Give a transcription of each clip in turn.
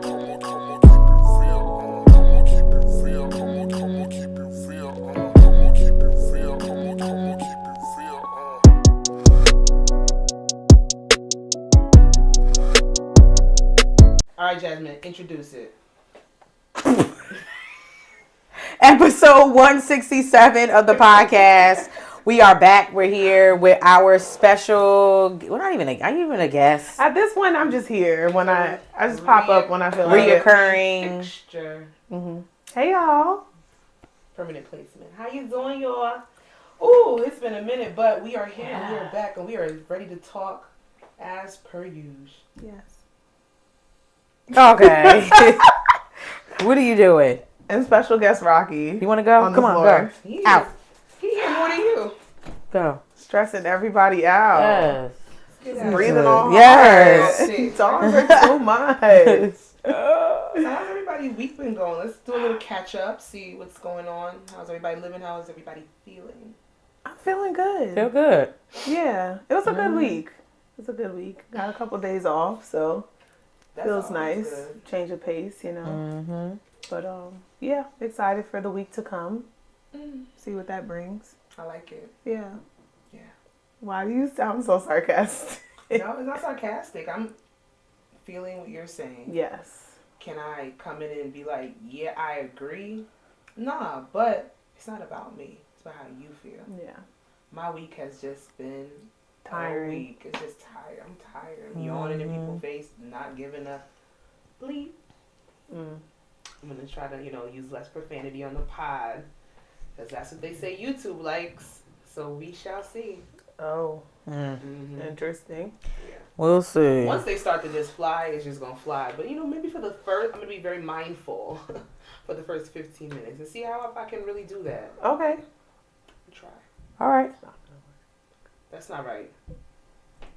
All right, Jasmine, introduce it. Episode 167 of the podcast. We are back. We're here with our special. We're not even. Are you even a guest? At this point, I'm just here when I just pop up when I feel like reoccurring fixture. Hey y'all. Permanent placement. How you doing, y'all? Ooh, it's been a minute, but we are here and we are back and we are ready to talk as per usual. Yes. Okay. What are you doing? And special guest Rocky. You want to go? Come on, go. He Out. He here more than you. Go. Stressing everybody out. Yes. Breathing all Yes. hard. Talking too much. So how's everybody's week been going? Let's do a little catch up, see what's going on. How's everybody living? How's everybody feeling? I'm feeling good. Feel good. Yeah. It was a good week. It was a good week. Got a couple of days off, so feels nice. Good. Change of pace, you know. Mm-hmm. But yeah, excited for the week to come. See what that brings. I like it. Yeah. Yeah. Why do you sound so sarcastic? No, it's not sarcastic. I'm feeling what you're saying. Yes. Can I come in and be like, yeah, I agree? Nah, but it's not about me. It's about how you feel. Yeah. My week has just been Tiring. a week. It's just tired. I'm tired. I'm yawning in people's face, not giving a bleep. I'm going to try to, use less profanity on the pod. Because that's what they say YouTube likes. So we shall see. Oh. Interesting. Yeah. We'll see. Once they start to just fly, it's just going to fly. But, maybe for the first, I'm going to be very mindful for the first 15 minutes. And see if I can really do that. Okay. Try. All right. That's not right.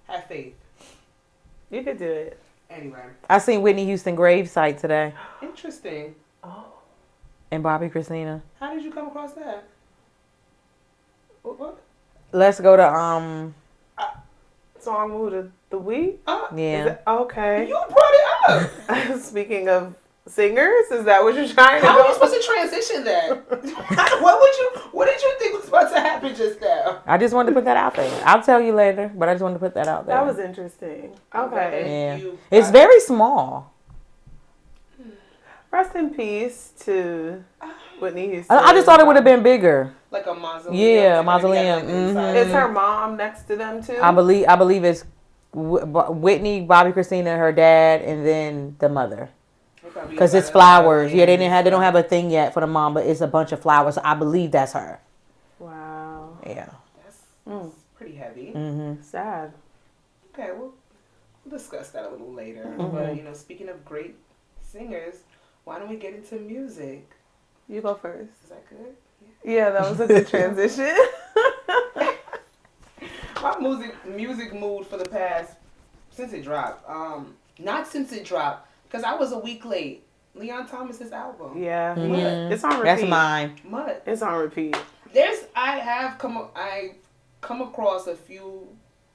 Have faith. You could do it. Anyway. I seen Whitney Houston gravesite today. Interesting. Oh. And Bobby Christina. How did you come across that? What? Let's go to Song Mood of the Week? Yeah. Okay. You brought it up. Speaking of singers, is that what you're trying to do? How are you supposed to transition that? What did you think was about to happen just now? I just wanted to put that out there. I'll tell you later, but I just wanted to put that out there. That was interesting. Okay. Yeah. It's very small. Rest in peace to Whitney Houston. I just thought it would have been bigger. Like a mausoleum. Yeah, a mausoleum. Is her mom next to them too? I believe it's Whitney, Bobby Christina, her dad, and then the mother. Because it's flowers. Yeah, they don't have a thing yet for the mom, but it's a bunch of flowers. I believe that's her. Wow. Yeah. That's pretty heavy. Sad. Okay, we'll discuss that a little later. But speaking of great singers, why don't we get into music? You go first. Is that good? Yeah, that was a good transition. My music mood for the past, since it dropped. Not since it dropped, because I was a week late. Leon Thomas's album. Yeah. It's on repeat. That's mine. Mud. It's on repeat. I come across a few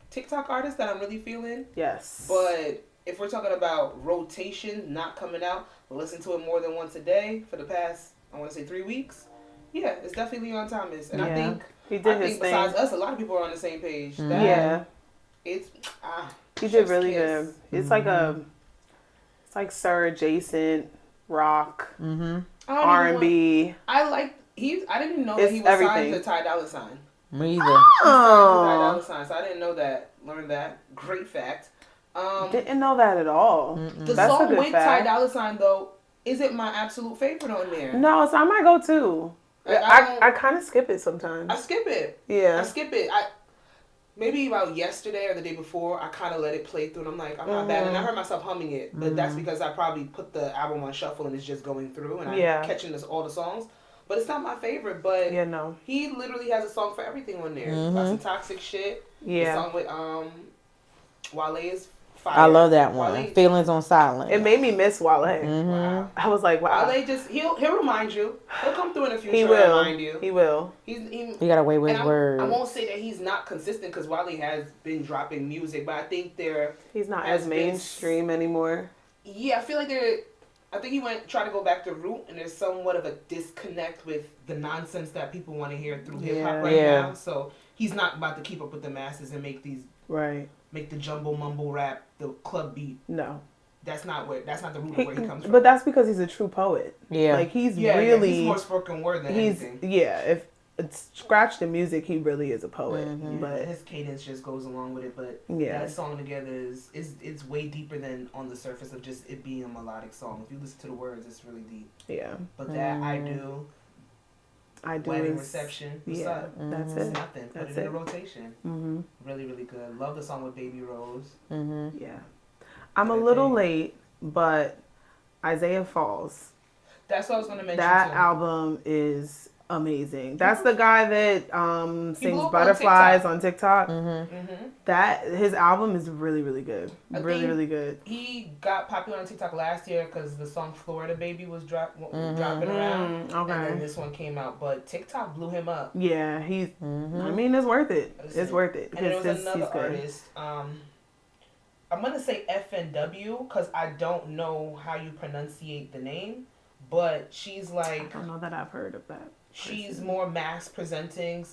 TikTok artists that I'm really feeling. Yes. But if we're talking about rotation, not coming out, listen to it more than once a day for the past, I want to say 3 weeks. Yeah, it's definitely Leon Thomas. And I think he did his thing. Besides us, a lot of people are on the same page. He did really good. It's like Sir adjacent rock, R&B. I didn't know that he was signed to Ty Dolla $ign. Me either. Oh. So I didn't know that. Learned that. Great fact. Didn't know that at all. The That's song a good with fact. Ty Dolla $ign though isn't my absolute favorite on there. No, so I might go too. I kind of skip it sometimes. I skip it. Yeah. I skip it. Maybe about yesterday or the day before, I kind of let it play through, and I'm like, I'm not bad. And I heard myself humming it, but that's because I probably put the album on shuffle and it's just going through, and I'm catching all the songs. But it's not my favorite. But he literally has a song for everything on there. Got some toxic shit. Yeah. The song with Wale is fire. I love that one. Wale. Feelings on Silent. It made me miss Wale. Wow. I was like, wow. Wale he'll remind you. He'll come through in the future he will. and remind you. He will. He got away with his words. I won't say that he's not consistent because Wale has been dropping music, but I think he's not as mainstream anymore. Yeah, I feel like I think he tried to go back to root, and there's somewhat of a disconnect with the nonsense that people want to hear through hip hop now. So he's not about to keep up with the masses and make these make the jumble mumble rap the club beat. No. That's not the root of where he comes from. But that's because he's a true poet. Yeah. Like he's really he's more spoken word than anything. Yeah, if it's scratch the music, he really is a poet. Mm-hmm. But his cadence just goes along with it. But that song together is it's way deeper than on the surface of just it being a melodic song. If you listen to the words, it's really deep. Yeah. But that I do wedding reception. What's up? That's it's it. Nothing. Put it in a rotation. Mm-hmm. Really, really good. Love the song with Baby Rose. Mm-hmm. Yeah. I'm a little late, but Isaiah Falls. That's what I was going to mention. That album is amazing. That's the guy that sings Butterflies on TikTok. Mm-hmm. Mm-hmm. That his album is really, really good. Really good. He got popular on TikTok last year because the song Florida Baby was dropping around. Okay. And then this one came out, but TikTok blew him up. Yeah, he's. I mean, it's worth it. It's worth it. And there was another artist. I'm gonna say FNW because I don't know how you pronunciate the name, but she's like. I don't know that I've heard of that. She's more mass presenting.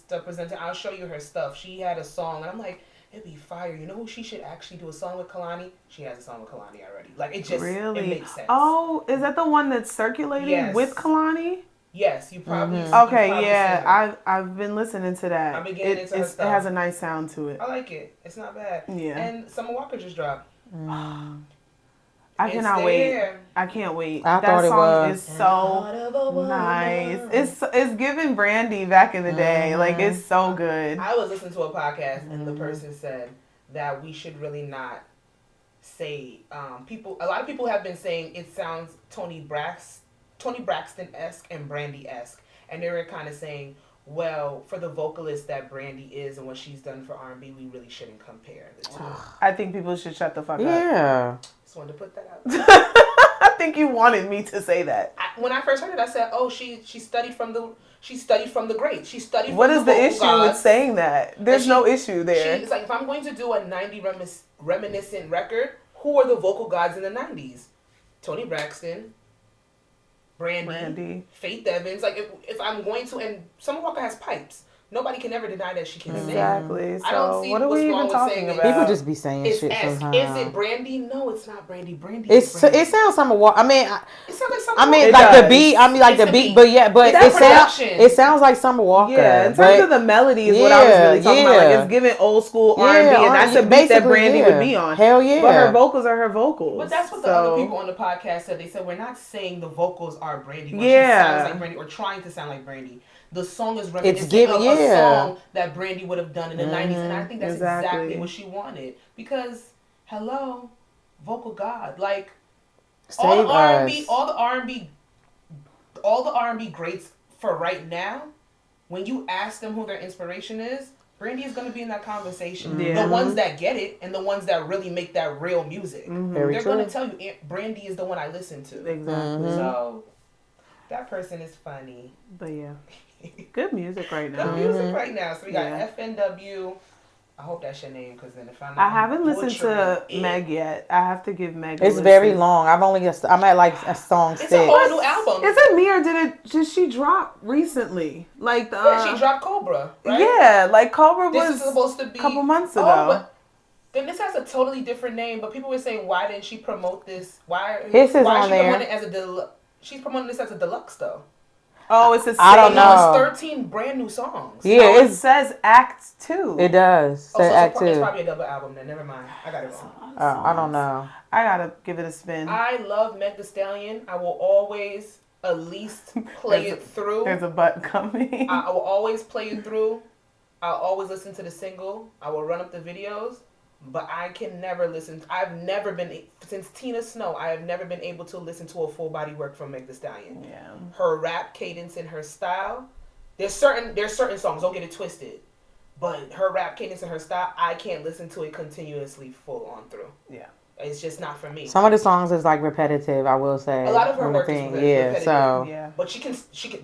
I'll show you her stuff. She had a song, and I'm like, it'd be fire. You know who she should actually do a song with? Kalani. She has a song with Kalani already. Like it just it makes sense. Oh, is that the one that's circulating with Kalani? Yes, you probably. I've been listening to that. I've been getting into her stuff. It has a nice sound to it. I like it. It's not bad. Yeah. And Summer Walker just dropped. I cannot wait. I can't wait. That song is so nice. It's giving Brandy back in the day. Like it's so good. I was listening to a podcast and the person said that we should really not say a lot of people have been saying it sounds Tony Braxton-esque and Brandy-esque, and they were kind of saying, well, for the vocalist that Brandy is and what she's done for R&B, we really shouldn't compare the two. I think people should shut the fuck up. Yeah. Just wanted to put that out. I think you wanted me to say that. When I first heard it, I said, "Oh, she studied from the greats. She studied from What the is the issue gods. with saying that? There's no issue there. It's like if I'm going to do a 90s reminiscent record, who are the vocal gods in the 90s? Tony Braxton, Brandy, Faith Evans. Like if I'm going to, and Summer Walker has pipes. Nobody can ever deny that she can sing. Exactly. So I don't see what are we even talking about? People just be saying shit sometimes. Is it Brandy? No, it's not Brandy. It sounds Summer Walker. I mean, it sounds like Summer Walker. Like the beat. I mean, like the beat. But it sounds like Summer Walker. Yeah, in terms of the melody is what I was really talking about. Like it's giving old school R&B, and that's a beat that Brandy would be on. Hell yeah. But her vocals are her vocals. But that's what the other people on the podcast said. They said we're not saying the vocals are Brandy. She sounds like Brandy or trying to sound like Brandy. The song is reminiscent of a song that Brandy would have done in the 90s, and I think that's exactly what she wanted. Because, hello, vocal god, like all the R&B greats for right now. When you ask them who their inspiration is, Brandy is going to be in that conversation. Yeah. The ones that get it and the ones that really make that real music, they're going to tell you Brandy is the one I listen to. Exactly. So that person is funny. But yeah. Good music right now. Good music right now. So we got FNW. I hope that's your name, because then if I'm not, I haven't listened to Meg yet. I have to give Meg. It's very long. I'm at like a song 6. It's a whole new album. Is it me or did she drop recently? Like she dropped Cobra. Right? Yeah, like Cobra was supposed to be a couple months ago. But then this has a totally different name. But people were saying, why didn't she promote this? Why is she on there? Promoting it as a she's promoting this as a deluxe though. Oh, it's a same. I don't know. It's 13 brand new songs. Yeah, no, it says Act 2. It does. Act 2. It's probably a double album then. Never mind. I got it wrong. I don't know. I gotta give it a spin. I love Meg Thee Stallion. I will always at least play it through. There's a butt coming. I will always play it through. I'll always listen to the single. I will run up the videos. But I can never listen. I've never been, since Tina Snow, I have never been able to listen to a full body work from Meg Thee Stallion. Yeah. Her rap cadence and her style. There's certain songs, don't get it twisted. But her rap cadence and her style, I can't listen to it continuously full on through. Yeah. It's just not for me. Some of the songs is like repetitive, I will say. A lot of her work is repetitive. So. Yeah. But she can,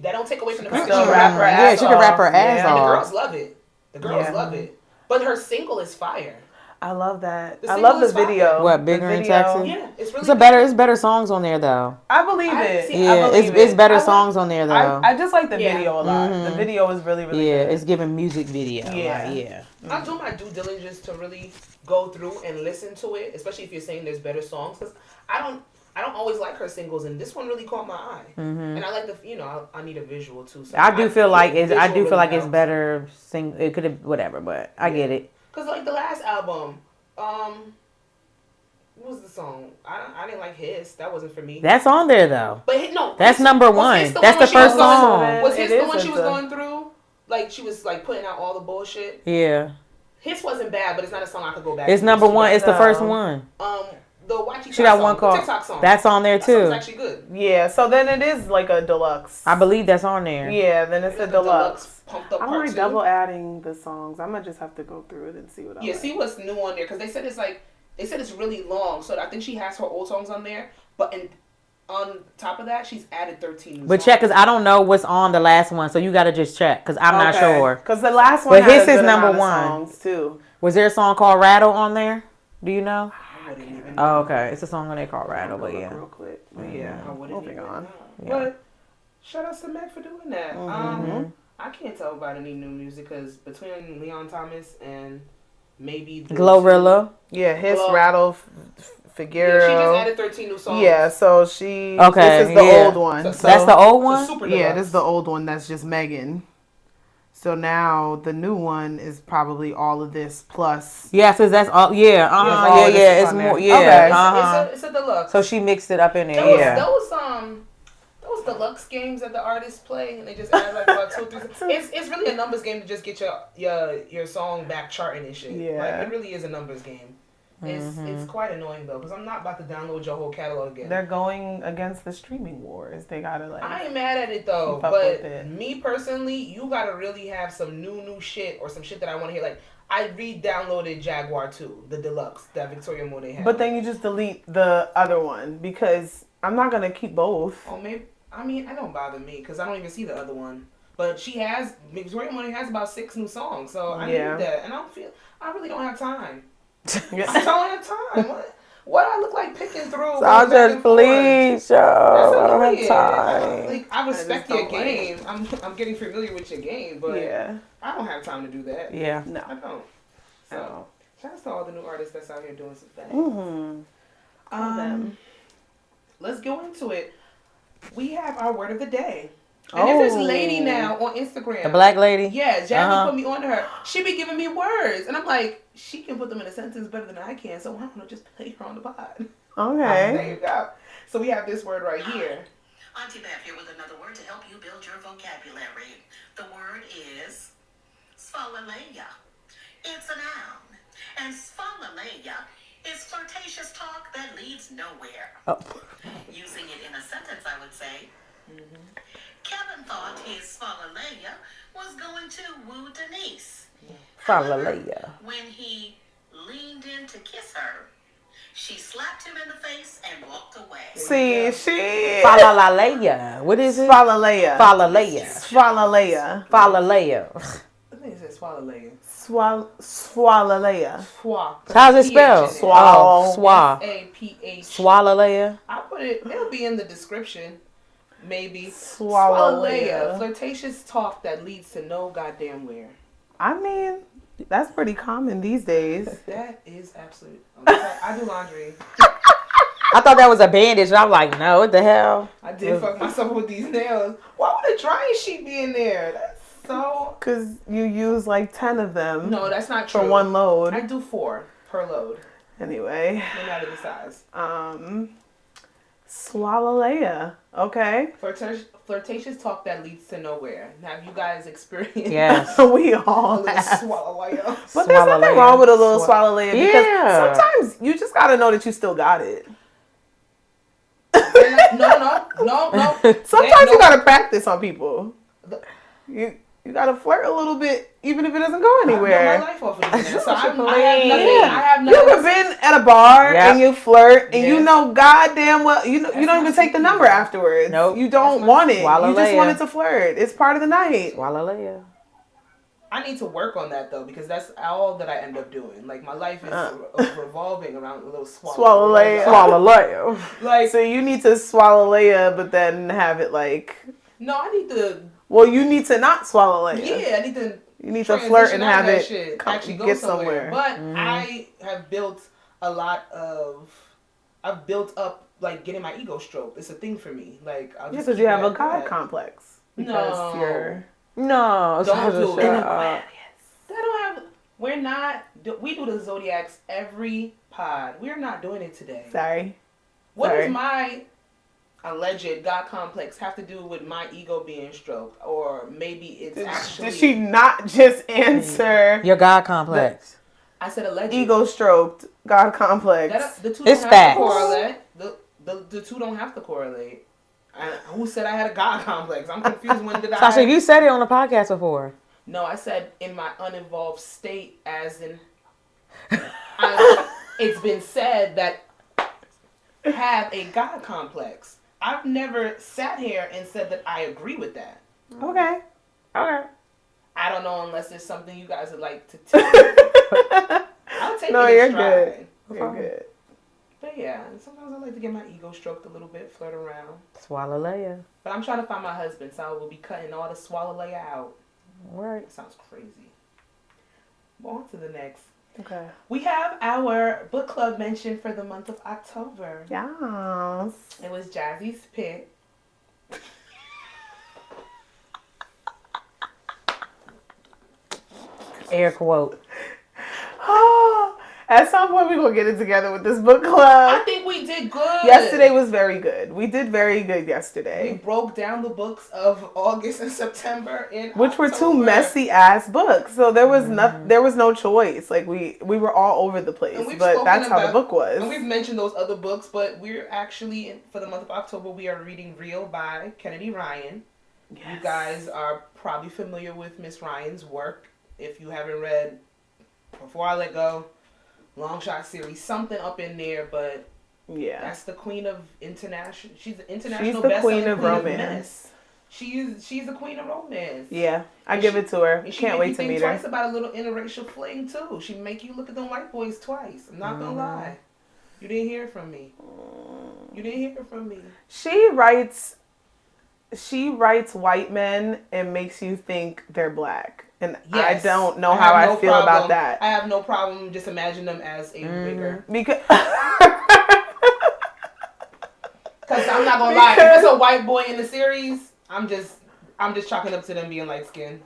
that don't take away from the fact that she can rap her ass off. Yeah, she can rap her ass off. And the girls love it. The girls love it. But her single is fire. I love that. I love the video. What, Bigger in Texas? Yeah, it's really It's better songs on there though. I believe it. It's better songs on there though. I just like the video a lot. The video is really, really good. It's giving music video. Yeah. I'll do my due diligence to really go through and listen to it, especially if you're saying there's better songs, because I don't always like her singles, and this one really caught my eye. And I like I need a visual too. So I do feel like it's better. It could have whatever, but I get it. Cause like the last album, what was the song? I didn't like his. That wasn't for me. That's on there though. But no, that's number one. That's the first song. Was his the one she was going through? Like she was like putting out all the bullshit. Yeah. His wasn't bad, but it's not a song I could go back. It's number one. It's the first one. She got one called TikTok song. That's on there too. It's actually good. Yeah, so then it is like a deluxe. I believe that's on there. Yeah, then it's a deluxe. Pumped up I'm like double adding the songs. I'm gonna just have to go through it and see what I like. See what's new on there, because they said it's really long. So I think she has her old songs on there, but on top of that, she's added 13 new songs. Check, because I don't know what's on the last one, so you got to just check, because I'm not sure. Because the last one, but his is number one. Songs too. Was there a song called Rattle on there? Do you know? I wouldn't even know. Oh, okay. It's a song on there called Rattle, but yeah. Real quick. Moving on. Yeah. But shout out to Meg for doing that. I can't tell about any new music, because between Leon Thomas and maybe Glorilla. Yeah, his Rattle Figueroa. Yeah, she just added 13 new songs. Yeah, so this is the old one. So that's the old one? Yeah, this is the old one. That's just Megan. So now the new one is probably all of this plus. Yeah, so that's all. Yeah, it's more. Yeah, it's a deluxe. So she mixed it up in there. Those deluxe games that the artists play, and they just add like about 2 or 3. It's really a numbers game to just get your song back charting and shit. Yeah, like, it really is a numbers game. It's quite annoying though, because I'm not about to download your whole catalog again. They're going against the streaming wars. They gotta like. I ain't mad at it though, but me personally, you gotta really have some new shit or some shit that I want to hear. Like I re-downloaded Jaguar 2, the deluxe that Victoria Monet had. But then you just delete the other one, because I'm not gonna keep both. Oh, maybe. I mean, it don't bother me because I don't even see the other one. But Victoria Monet has about 6 new songs, so I need that, and I really don't have time. I don't have time. What I look like picking through? Sasha, please, yo. I don't have time. I respect your game. I'm getting familiar with your game, but yeah, I don't have time to do that. Yeah, no, I don't. So, shout out to all the new artists that's out here doing some things. Let's go into it. We have our word of the day. And there's this lady now on Instagram. The black lady? Yeah, Jazzy put me on to her. She be giving me words. And I'm like, she can put them in a sentence better than I can. So why don't I just play her on the pod? Okay. There you go. So we have this word right here. Auntie Beth here with another word to help you build your vocabulary. The word is svalaleya. It's a noun. And svalaleya is flirtatious talk that leads nowhere. Using it in a sentence, I would say, Kevin thought his svalaleya was going to woo Denise. Svalaleya. When he leaned in to kiss her, she slapped him in the face and walked away. See, she... Svalaleya. What is it? Svalaleya. Svalaleya. Svalaleya. Svalaleya. I think it says swalaleya. Swalaleya. How's it spelled? Swal. S-A-P-H. Swalaleya. I'll put it, it'll be in the description. Maybe. Swalaleya. Flirtatious talk that leads to no goddamn where. I mean, that's pretty common these days. That is absolute. I do laundry. I thought that was a bandage. And I'm like, no, what the hell? I did fuck myself with these nails. Why would a drying sheet be in there? That's so... Because you use like 10 of them. No, that's not true. For one load. I do 4 per load. Anyway. No matter the size. Swalaleya. Okay. Flirtatious talk that leads to nowhere. Have you guys experienced? Yes. We all have. Swalaleya. But there's nothing wrong with a little swalaleya. Because sometimes you just got to know that you still got it. No. Sometimes you got to practice on people. You got to flirt a little bit, even if it doesn't go anywhere. I my life off of this. So I have nothing. You ever been at a bar and you flirt and you know goddamn well you don't even take the number afterwards. Nope. You don't want it. Swalaleya. You just want it to flirt. It's part of the night. Swalaleya. I need to work on that though, because that's all that I end up doing. Like my life is revolving around a little swallow Leia. Like, so you need to swallow Leia, but then have it like. No, I need to. Well, you need to not swallow Leia. Yeah, I need to. You need to flirt and have it actually go somewhere. But I have built I've built up like getting my ego stroked. It's a thing for me. Like because you have a God complex. Because you're. No, don't do it. That don't have. We're not. We do the zodiacs every pod. We're not doing it today. Sorry. What does my alleged God complex have to do with my ego being stroked? Or maybe it's actually. Did she not just answer your God complex? I said alleged. Ego stroked. God complex. The two it's don't facts. have to correlate. The two don't have to correlate. Who said I had a God complex? I'm confused. When did Sasha, you said it on the podcast before. No, I said in my uninvolved state, as in it's been said that I have a God complex. I've never sat here and said that I agree with that. Okay. I don't know unless it's something you guys would like to tell me. I'll take it in stride. You're good. But yeah, sometimes I like to get my ego stroked a little bit, flirt around. Swallow Leia. But I'm trying to find my husband, so I will be cutting all the swallow Leia out. Right. That sounds crazy. On to the next. Okay. We have our book club mention for the month of October. Yes. It was Jazzy's pick. Air quote. At some point, we're going to get it together with this book club. I think we did good. Yesterday was very good. We did very good yesterday. We broke down the books of August and September which were two messy ass books. So there was no choice. Like we were all over the place. But that's how the book was. And we've mentioned those other books, but we're actually, for the month of October, we are reading Real by Kennedy Ryan. Yes. You guys are probably familiar with Miss Ryan's work. If you haven't read Before I Let Go, Long Shot series, something up in there, but yeah, that's the queen of international. She's the international. She's the queen of romance. She's the queen of romance. Yeah, I give it to her. Can't wait to meet her. Twice about a little interracial fling too. She make you look at them white boys twice. I'm not gonna lie. You didn't hear from me. You didn't hear from me. She writes white men and makes you think they're black. And yes, I don't know how I feel about that. I have no problem just imagine them as a wigger. Because I'm not gonna lie, if it's a white boy in the series, I'm just chalking up to them being light skinned.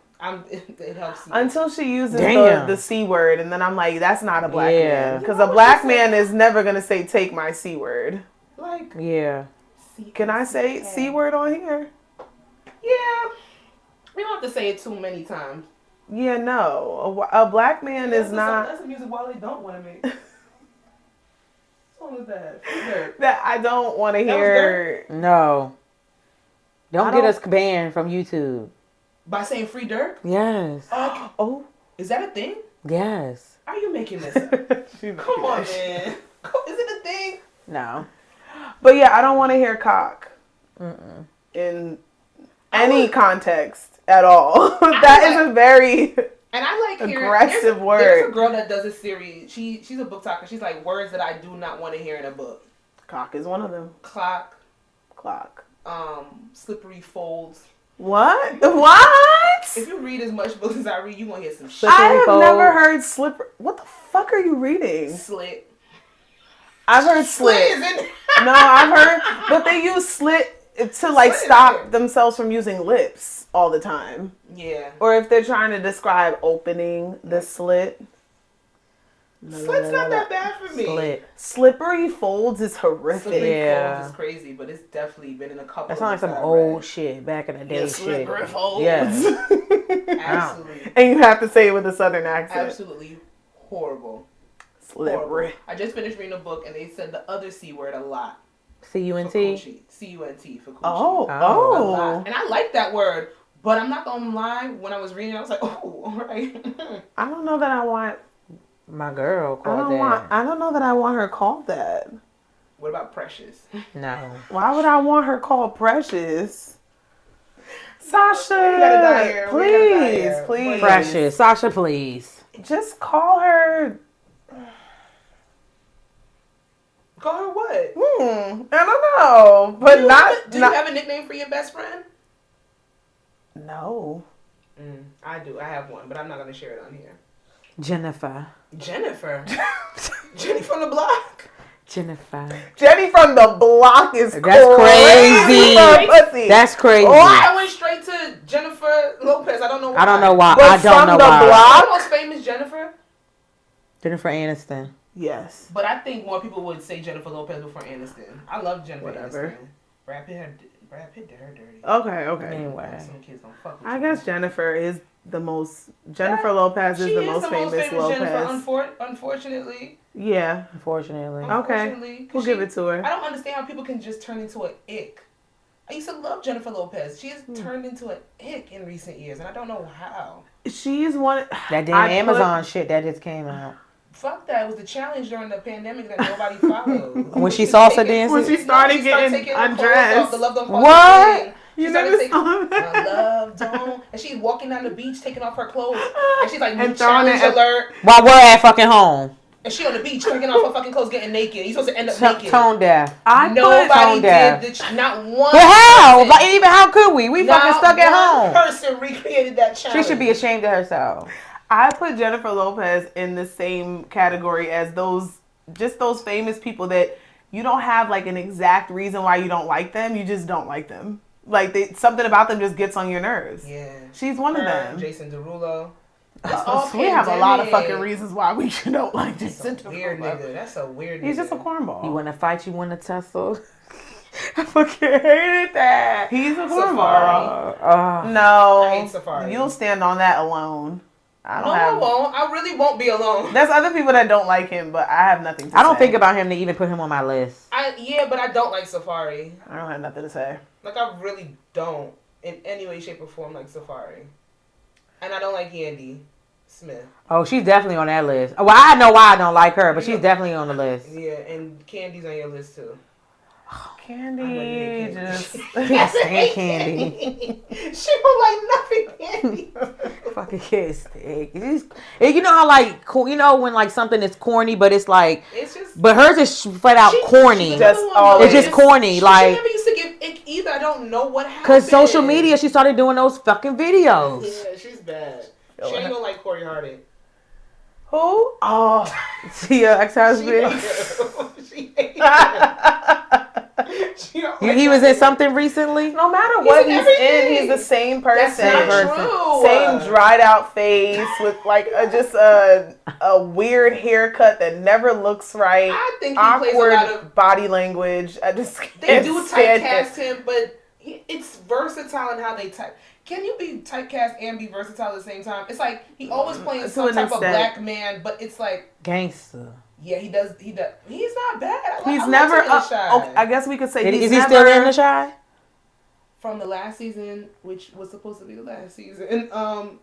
It helps me. Until she uses the C word, and then I'm like, that's not a black man. Because a black man is never gonna say take my C word. Like can I say C word on here? Yeah. We don't have to say it too many times. Yeah, no. A black man is not. That's the music Wale don't want to make. What song is that? That I don't want to hear. No. Don't get us banned from YouTube. By saying Free Dirk? Yes. Oh. Is that a thing? Yes. Are you making this up? Come on, man. Is it a thing? No. But yeah, I don't want to hear cock. In any context at all. That is a very aggressive word. There's a girl that does a series. She's a book talker. She's like, words that I do not want to hear in a book. Cock is one of them. Clock. Slippery folds. What? What? If you read as much books as I read, you gonna hear some shit. I have never heard slippery. What the fuck are you reading? Slit. I've heard slit. No, I've heard, but they use slit to like stop themselves from using lips all the time. Yeah. Or if they're trying to describe opening the slit. Slit's not that bad for me. Slippery folds is horrific. Slippery folds is crazy, but it's definitely been in a couple. That sounds like some old shit back in the day. Slippery folds. Yes. Absolutely. And you have to say it with a southern accent. Absolutely horrible. Slippery. Horrible. I just finished reading a book and they said the other C word a lot. C-U-N-T? C-U-N-T for coochie. Oh. A lot. And I like that word, but I'm not gonna lie, when I was reading I was like, oh, all right. I don't know that I want my girl called I don't know that I want her called that. What about Precious? No. Why would I want her called Precious? Sasha, please. Precious. Sasha, please. Just call her. Call her what? I don't know, but Do you have a nickname for your best friend? No. I do. I have one, but I'm not gonna share it on here. Jennifer. Jenny from the block. Jennifer. Jenny from the block is crazy. That's crazy. I went straight to Jennifer Lopez. I don't know why. I don't know why. But from the block, the most famous Jennifer. Jennifer Aniston. Yes. But I think more people would say Jennifer Lopez before Aniston. I love Jennifer Aniston. Brad Pitt did her dirty. Okay. Anyway. Some kids don't fuck with I guess Jennifer is the most. Jennifer Lopez is the most famous Lopez. Jennifer, unfortunately. Yeah. Unfortunately. Okay. We'll give it to her. I don't understand how people can just turn into an ick. I used to love Jennifer Lopez. She has turned into an ick in recent years, and I don't know how. She's one. That damn Amazon shit that just came out. Fuck that. It was the challenge during the pandemic that nobody followed. When she salsa dancing? When she started getting undressed. What? She started taking my love don't. And she's walking down the beach taking off her clothes. And she's like, challenge alert. While we're at fucking home. And she on the beach taking off her fucking clothes, getting naked. You're supposed to end up naked. Tone deaf. Nobody did not one. But how? Like, even how could we? We fucking stuck at home. One person recreated that challenge. She should be ashamed of herself. I put Jennifer Lopez in the same category as those famous people that you don't have like an exact reason why you don't like them. You just don't like them. Like something about them just gets on your nerves. Yeah. She's one of them. Jason Derulo. We have a lot of fucking reasons why we don't like Jason Derulo. Weird nigga. That's a weird nigga. He's just a cornball. You want to fight, you want to tussle. I fucking hated that. He's a cornball. No. I hate Safari. You'll stand on that alone. I won't. I really won't be alone. There's other people that don't like him, but I have nothing to say. I don't think about him to even put him on my list. But I don't like Safari. I don't have nothing to say. Like, I really don't, in any way, shape, or form, like Safari. And I don't like Yandy Smith. Oh, she's definitely on that list. Well, I know why I don't like her, but she's definitely on the list. Yeah, and Candy's on your list, too. Candy, just can't stand Candy. She don't like nothing, Candy. Fucking can't stand. You know how like when like something is corny, but it's like but hers is flat out corny. It's just corny. Like she never used to give ick either. I don't know what happened. Cause social media, she started doing those fucking videos. Yeah, she's bad. She ain't gonna like Corey Harding. Who? Oh, Tia ex-husband. He was in something recently. No matter what he's in, he's the same person. That's not true. Same dried out face with like just a weird haircut that never looks right. I think he awkward plays a lot of body language. I just they do typecast him, but it's versatile in how they type. Can you be typecast and be versatile at the same time? It's like he always playing some type of black man, but it's like gangster. Yeah, he does. He's not bad. He's never. Okay, I guess we could say is he still in The Chi? From the last season, which was supposed to be the last season.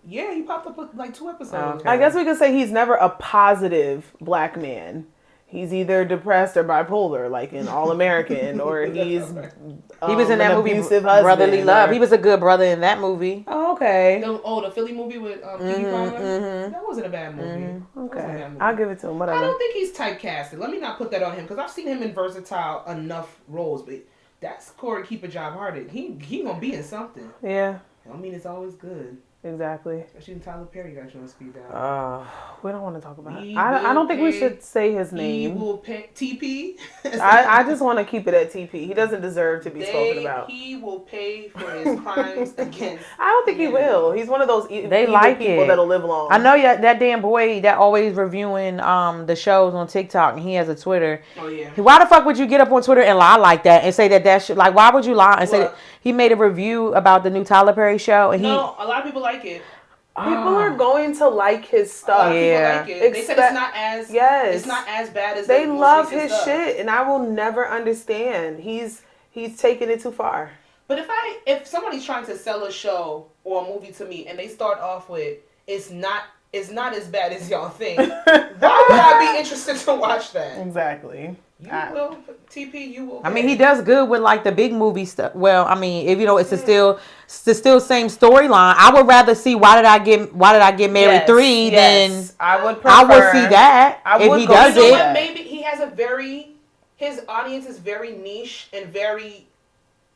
Yeah, he popped up with like 2 episodes. Okay. I guess we could say he's never a positive black man. He's either depressed or bipolar, like in All American, or he was in that movie Brotherly Love. He was a good brother in that movie. Oh, okay. The Philly movie with Keke Palmer. That wasn't a bad movie. Okay, I'll give it to him. Whatever. I don't think he's typecasted. Let me not put that on him because I've seen him in versatile enough roles, but that's Corey Keep a Job Hearted. He gonna be in something. Yeah. I mean, it's always good. Exactly. Especially Tyler Perry got you on speed dial. We don't want to talk about it. I don't think we should say his name. He will pay TP. I just want to keep it at TP. He doesn't deserve to be spoken about. He will pay for his crimes against. I don't think he will. He's one of those people that'll live long. I know that damn boy that always reviewing the shows on TikTok, and he has a Twitter. Oh yeah. Why the fuck would you get up on Twitter and lie like that and say that shit? Like, why would you lie and say that he made a review about the new Tyler Perry show? And a lot of people like it. People are going to like his stuff. Yeah, people like it. They said it's not as it's not as bad as they love his shit, and I will never understand. He's taking it too far. But if somebody's trying to sell a show or a movie to me and they start off with it's not as bad as y'all think, why would I be interested to watch that? Exactly. You will, TP. You will. I mean, he does good with like the big movie stuff. Well, I mean, if you know, it's still same storyline. I would rather see Why Did I Get Married 3 than I would see that if he does it. What, maybe he has his audience is very niche and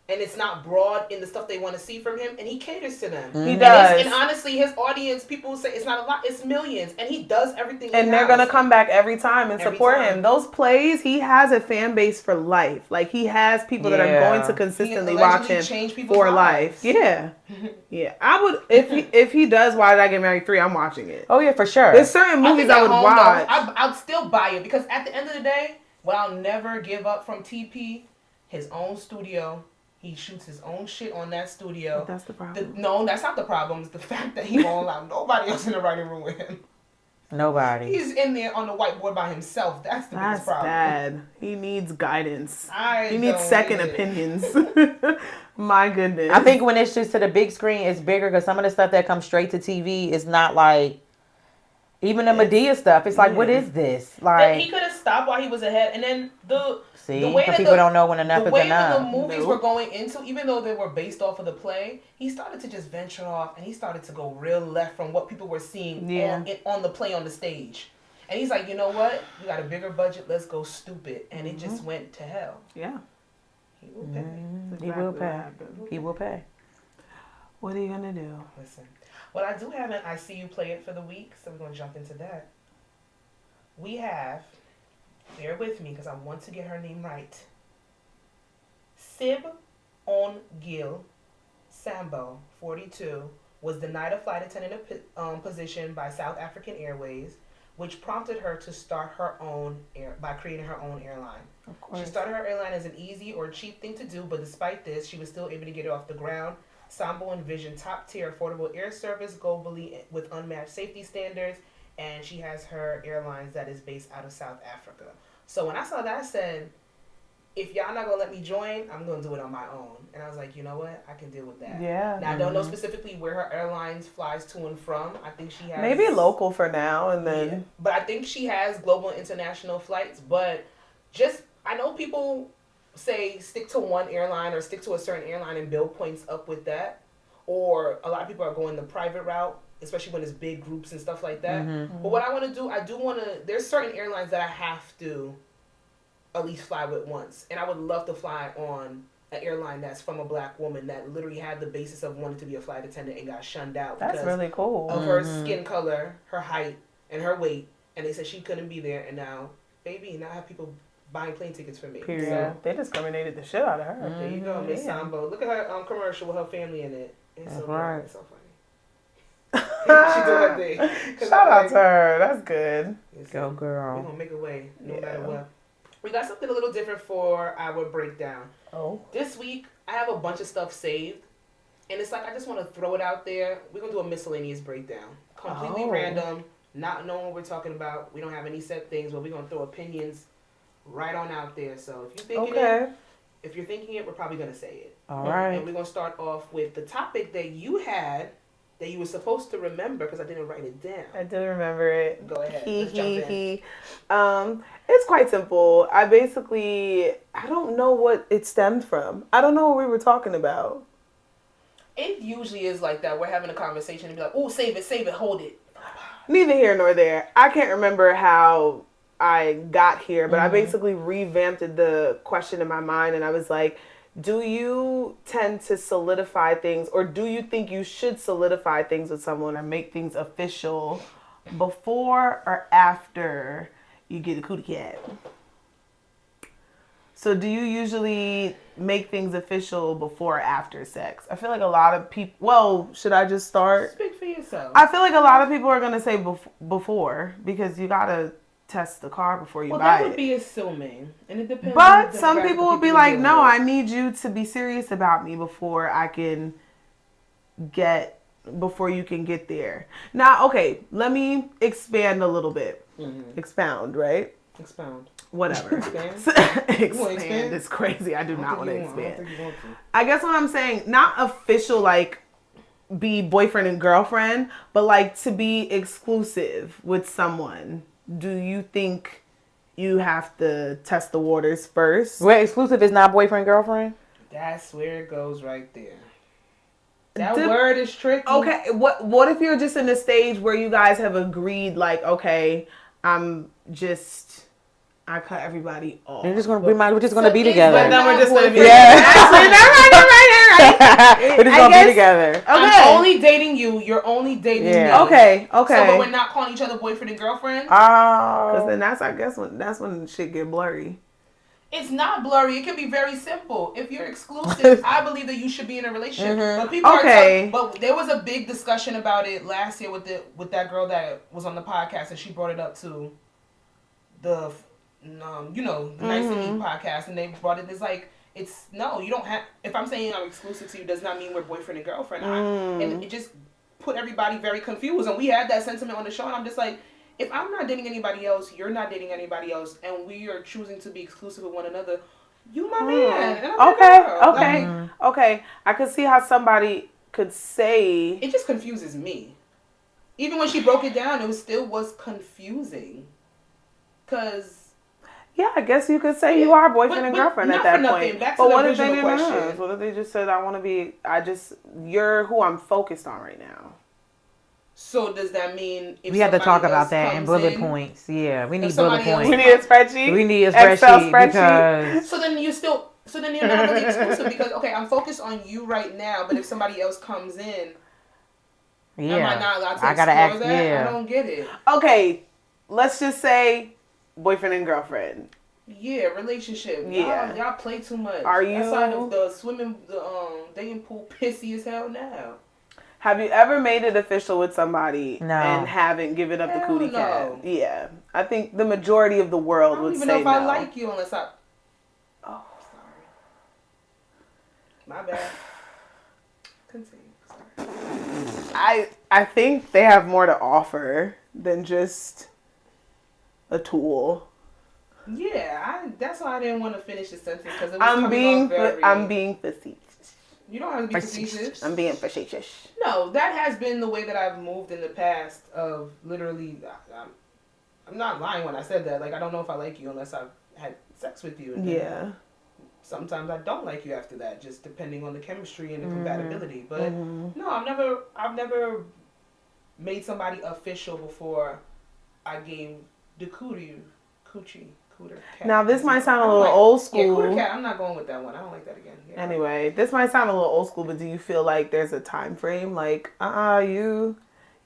and it's not broad in the stuff they want to see from him, and he caters to them. He does. And honestly, his audience, people say it's not a lot, it's millions, and he does everything. And they're going to come back every time and support him. Those plays, he has a fan base for life. Like, he has people that are going to consistently watch him for life. Yeah. Yeah. I would, if he does Why Did I Get Married 3, I'm watching it. Oh, yeah, for sure. There's certain movies I would watch. I'll still buy it, because at the end of the day, what I'll never give up from TP, his own studio. He shoots his own shit on that studio. But that's the problem. No, that's not the problem. It's the fact that he won't allow nobody else in the writing room with him. Nobody. He's in there on the whiteboard by himself. That's the biggest problem. That's bad. He needs guidance. He needs second opinions. My goodness. I think when it's just to the big screen, it's bigger because some of the stuff that comes straight to TV is not like... Even the Medea stuff, it's like, what is this? Like, he could have stopped while he was ahead, and then the way that people don't know when enough is enough. The way that the movies were going into, even though they were based off of the play, he started to just venture off, and he started to go real left from what people were seeing on the play on the stage. And he's like, you know what? We got a bigger budget. Let's go stupid, and it just went to hell. Yeah, he will pay. Exactly he will pay. He will pay. What are you gonna do? Listen. Well, I do have an I See You Play It for the week, so we're going to jump into that. We have, bear with me because I want to get her name right, Sib On Gil Sambo, 42, was denied a flight attendant position by South African Airways, which prompted her to start her own by creating her own airline. Of course. She started her airline as an easy or cheap thing to do, but despite this, she was still able to get it off the ground. Sambo envisioned top-tier affordable air service globally with unmatched safety standards, and she has her airlines that is based out of South Africa. So when I saw that, I said, if y'all not going to let me join, I'm going to do it on my own. And I was like, you know what? I can deal with that. Yeah. Now, I don't know specifically where her airlines flies to and from. I think she has... Maybe local for now, and then... Yeah, but I think she has global and international flights, but just... I know people... say stick to one airline or stick to a certain airline and build points up with that, or a lot of people are going the private route, especially when it's big groups and stuff like that. But what I want to do, there's certain airlines that I have to at least fly with once, and I would love to fly on an airline that's from a black woman that literally had the basis of wanting to be a flight attendant and got shunned out that's really cool of her skin color, her height, and her weight, and they said she couldn't be there, and now I have people buying plane tickets for me. Period. So, they discriminated the shit out of her. There you go, Miss Sambo. Look at her commercial with her family in it. It's so right. It's so funny. She do her thing. Shout out to her. That's good. Go girl. We're gonna make a way no matter what. We got something a little different for our breakdown. Oh. This week I have a bunch of stuff saved, and it's like I just want to throw it out there. We're gonna do a miscellaneous breakdown, completely random, not knowing what we're talking about. We don't have any set things, but we're gonna throw opinions right on out there. So if you're thinking it, we're probably gonna say it. All right. And we're gonna start off with the topic that you had that you were supposed to remember because I didn't write it down. I do remember it. Go ahead. Let's jump in. It's quite simple. I don't know what it stemmed from. I don't know what we were talking about. It usually is like that. We're having a conversation and be like, "Oh, save it, hold it." Neither here nor there. I can't remember how I got here, but I basically revamped the question in my mind, and I was like, do you tend to solidify things, or do you think you should solidify things with someone or make things official before or after you get a cootie cat? So do you usually make things official before or after sex? I feel like a lot of people... Well, should I just start? Speak for yourself. I feel like a lot of people are going to say before, because you got to test the car before you buy it. Well, that would be assuming. And it depends. But some people would be like, no, I need you to be serious about me before you can get there. Now, okay, let me expand a little bit. Expound, right? Expound. Whatever. Expand is crazy. I do not want to expand. I guess what I'm saying, not official, like be boyfriend and girlfriend, but like to be exclusive with someone. Do you think you have to test the waters first. Wait, exclusive is not boyfriend, girlfriend? That's where it goes right there. That word is tricky. Okay, what if you're just in a stage where you guys have agreed, like, okay, I cut everybody off. We're just gonna be together. But then we're just gonna be together. Actually, right. We're just gonna be together. Okay. I'm only dating you. You're only dating me. Okay. So, but we're not calling each other boyfriend and girlfriend. Because then that's when shit get blurry. It's not blurry. It can be very simple. If you're exclusive, I believe that you should be in a relationship. Mm-hmm. But people but there was a big discussion about it last year with that girl that was on the podcast, and she brought it up to the Nice to Meet podcast, and they brought it as like, you don't have, if I'm saying I'm exclusive to you, does not mean we're boyfriend and girlfriend. And it just put everybody very confused, and we had that sentiment on the show, and I'm just like, if I'm not dating anybody else, you're not dating anybody else, and we are choosing to be exclusive with one another, you my man. And I'm Okay. I could see how somebody could say... It just confuses me. Even when she broke it down, it still was confusing. Because... Yeah, I guess you could say you are boyfriend and girlfriend at that point. Back to the original question. What if they just said, you're who I'm focused on right now? So does that mean if we have to talk about that in bullet points? Yeah, we need bullet points. We need a spreadsheet. We need a spreadsheet because... So then you're not really exclusive because I'm focused on you right now, but if somebody else comes in, am I not allowed to explore that? Yeah. I don't get it. Okay, let's just say boyfriend and girlfriend. Yeah, relationship. Yeah, y'all play too much. Are you? Outside of the swimming, dating pool, pissy as hell now. Have you ever made it official with somebody and haven't given up the cootie cat? Yeah. I think the majority of the world would say no. I don't even know if I like you unless I... Oh, sorry. My bad. Continue. Sorry. I think they have more to offer than just a tool. Yeah, that's why I didn't want to finish the sentence because it was I'm being facetious. You don't have to be facetious. I'm being facetious. No, that has been the way that I've moved in the past of literally, I'm not lying when I said that. Like, I don't know if I like you unless I've had sex with you. And sometimes I don't like you after that, just depending on the chemistry and the compatibility. But no, I've never made somebody official before I gave the cootie. Now this might sound a little old school. Yeah, cat. I'm not going with that one. I don't like that again. Yeah. Anyway, this might sound a little old school, but do you feel like there's a time frame? Like, you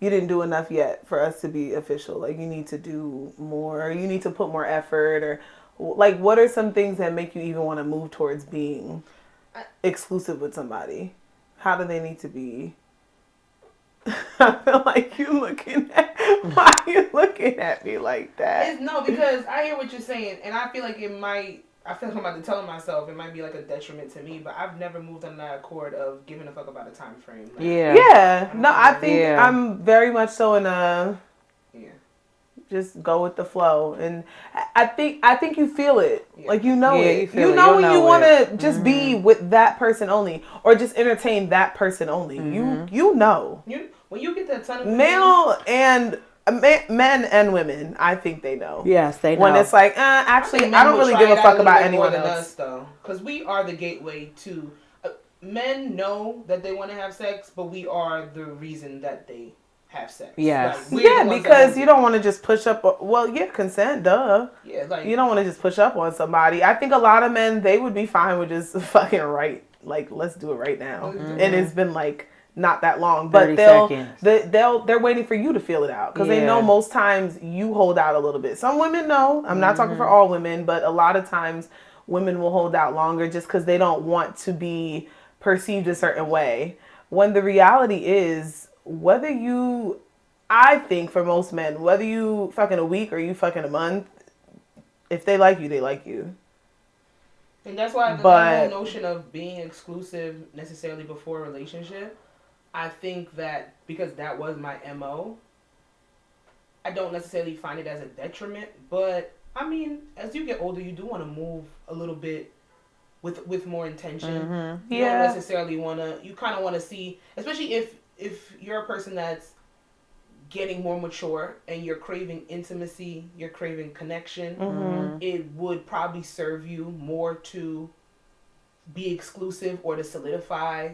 didn't do enough yet for us to be official. Like, you need to do more. Or you need to put more effort. Or, like, what are some things that make you even want to move towards being exclusive with somebody? How do they need to be? I feel like why are you looking at me like that? No, because I hear what you're saying, and I feel like I feel like I'm about to tell myself it might be like a detriment to me, but I've never moved on that accord of giving a fuck about a time frame. Like, I think I'm very much so in a just go with the flow, and I think you feel it, like it. You know when you want to just be with that person only, or just entertain that person only. You know. When you get that ton of men and women, I think they know. Yes, they know. When it's like, actually, I don't really give a fuck about anyone else. Us, though, because we are the gateway to. Men know that they want to have sex, but we are the reason that they have sex. Yes. Like, because you don't want to just push up. Consent, duh. Yeah, like you don't want to just push up on somebody. I think a lot of men, they would be fine with just fucking like, let's do it right now. And it's been like not that long, but they're waiting for you to feel it out because they know most times you hold out a little bit. Some women know. I'm not talking for all women, but a lot of times women will hold out longer just because they don't want to be perceived a certain way. When the reality is, I think for most men, whether you fucking a week or you fucking a month, if they like you, they like you. And that's why the whole notion of being exclusive necessarily before a relationship, I think that because that was my MO, I don't necessarily find it as a detriment. But I mean, as you get older, you do want to move a little bit with more intention. You don't necessarily want to. You kind of want to see, especially if you're a person that's getting more mature and you're craving intimacy, you're craving connection, it would probably serve you more to be exclusive or to solidify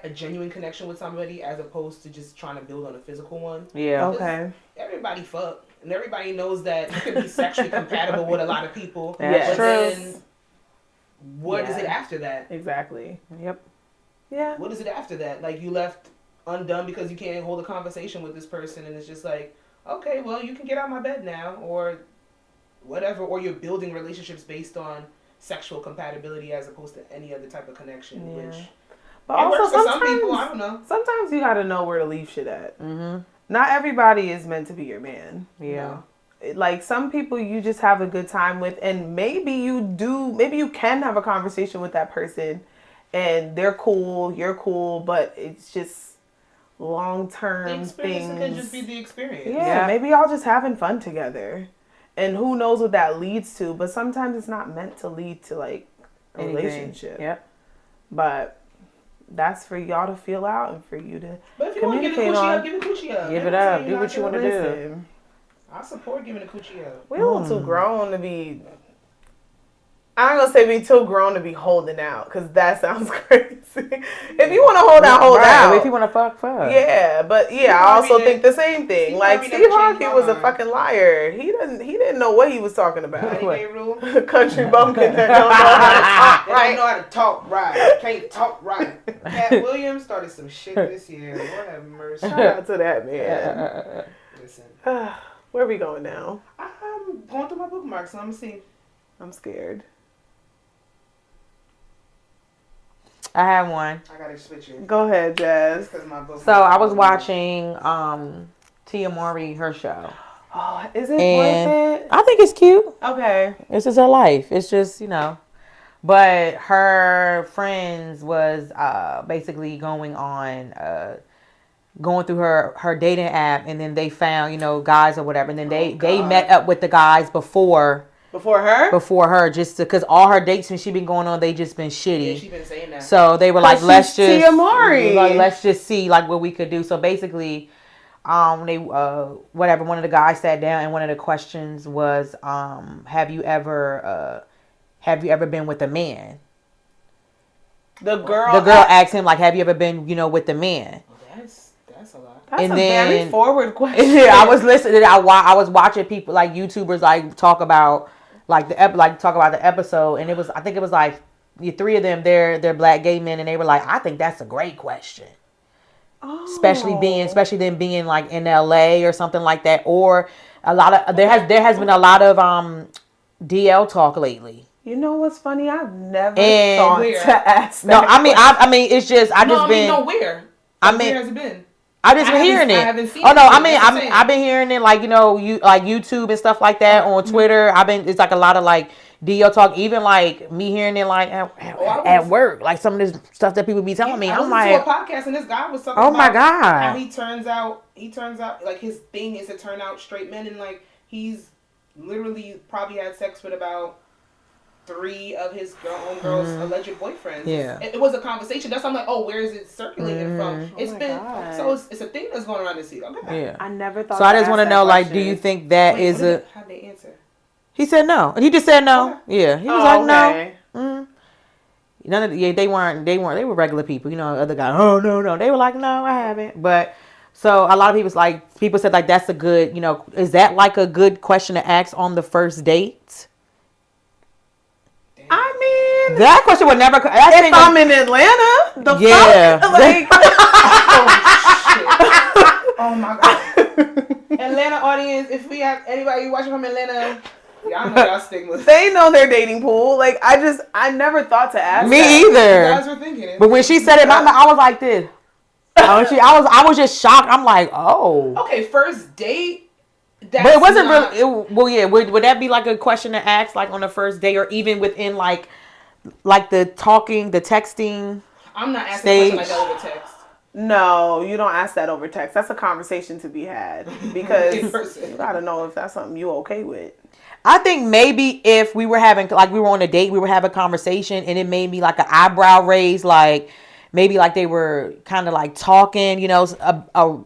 a genuine connection with somebody as opposed to just trying to build on a physical one. Yeah. Okay. Everybody fuck. And everybody knows that you can be sexually compatible with a lot of people. That's but true. then what is it after that? Exactly. Yep. Yeah. What is it after that? Like, you left undone because you can't hold a conversation with this person, and it's just like, okay, well, you can get out of my bed now, or whatever, or you're building relationships based on sexual compatibility as opposed to any other type of connection, which but also works for some people, I don't know. Sometimes you gotta know where to leave shit at. Not everybody is meant to be your man. Yeah. Like, some people you just have a good time with, and maybe you can have a conversation with that person and they're cool, you're cool, but it's just long-term The experience things. can just be the experience. Yeah, maybe y'all just having fun together. And who knows what that leads to, but sometimes it's not meant to lead to, like, a relationship. Yep. But that's for y'all to feel out and for you to But if you want to give a coochie up, give a coochie up. Give it up. Do what you want to do. I support giving a coochie up. We're a little too grown to be... I'm going to say we too grown to be holding out, because that sounds crazy. If you want to hold out, hold out. If you want to fuck. Yeah, but I also think the same thing. Like, Steve Harvey was a fucking liar. He didn't know what he was talking about. Country bumpkin that don't know how to talk right. They don't know how to talk right. Can't talk right. Cat Williams started some shit this year. Lord have mercy. Shout out to that man. Listen. Where are we going now? I'm going through my bookmarks, so I'm going to see. I'm scared. I have one. I gotta switch it. Go ahead, Jazz. So I was watching Tia Mowry, her show. Oh, is it worth it? I think it's cute. Okay. This is her life. It's just, But her friends was basically going through her dating app, and then they found, guys or whatever. And then they met up with the guys before her, just because all her dates when she been going on, they just been shitty. Yeah, she been saying that. So they were like, let's just see like what we could do. So basically, one of the guys sat down, and one of the questions was, have you ever been with a man? The girl asked him, like, have you ever been, with the man? That's a lot. That's very forward question. Yeah, I was listening. I was watching people, like YouTubers, like talk about the episode, and I think it was like the three of them. They're black gay men, and they were like, I think that's a great question. Oh. Especially them being like in LA or something like that, or a lot of there has been a lot of DL talk lately. You know what's funny? I've never thought to ask that. No, I mean, it's just where? Where has it been? I just been hearing it. I haven't seen I've been hearing it, like, like YouTube and stuff like that on Twitter. It's like a lot of like DL talk, even like me hearing it like at work, like some of this stuff that people be telling me. I'm like, to a podcast, and this guy was talking about my God, how he turns out like his thing is to turn out straight men, and like he's literally probably had sex with about 3 of his own girl's alleged boyfriends. Yeah, it was a conversation. That's why I'm like, oh, where is it circulating from? It's it's a thing that's going around this seat. Okay. Yeah, I never thought. So I just want to know, like, do you think that is a? How'd they answer? He said no, and he just said no. Okay. Yeah, he was no. None of they weren't. They were regular people. Other guy. Oh no. They were like, no, I haven't. But so a lot of people said like that's a good. Is that like a good question to ask on the first date? I mean, that question would never. If I'm in Atlanta, fuck? Like, oh my God, Atlanta audience! If we have anybody watching from Atlanta, y'all know y'all stigmas. They know their dating pool. Like, I never thought to ask. Me either. You guys were thinking it. But when she said it, I was like this. I was just shocked. I'm like, oh. Okay, first date. But it wasn't really. Would that be like a question to ask, like on the first date, or even within like the talking, the texting? I'm not asking a question like that over text. No, you don't ask that over text. That's a conversation to be had, because you gotta know if that's something you okay with. I think maybe if we were on a date, we were having a conversation, and it made me like an eyebrow raise, like, maybe like they were kind of like talking, you know,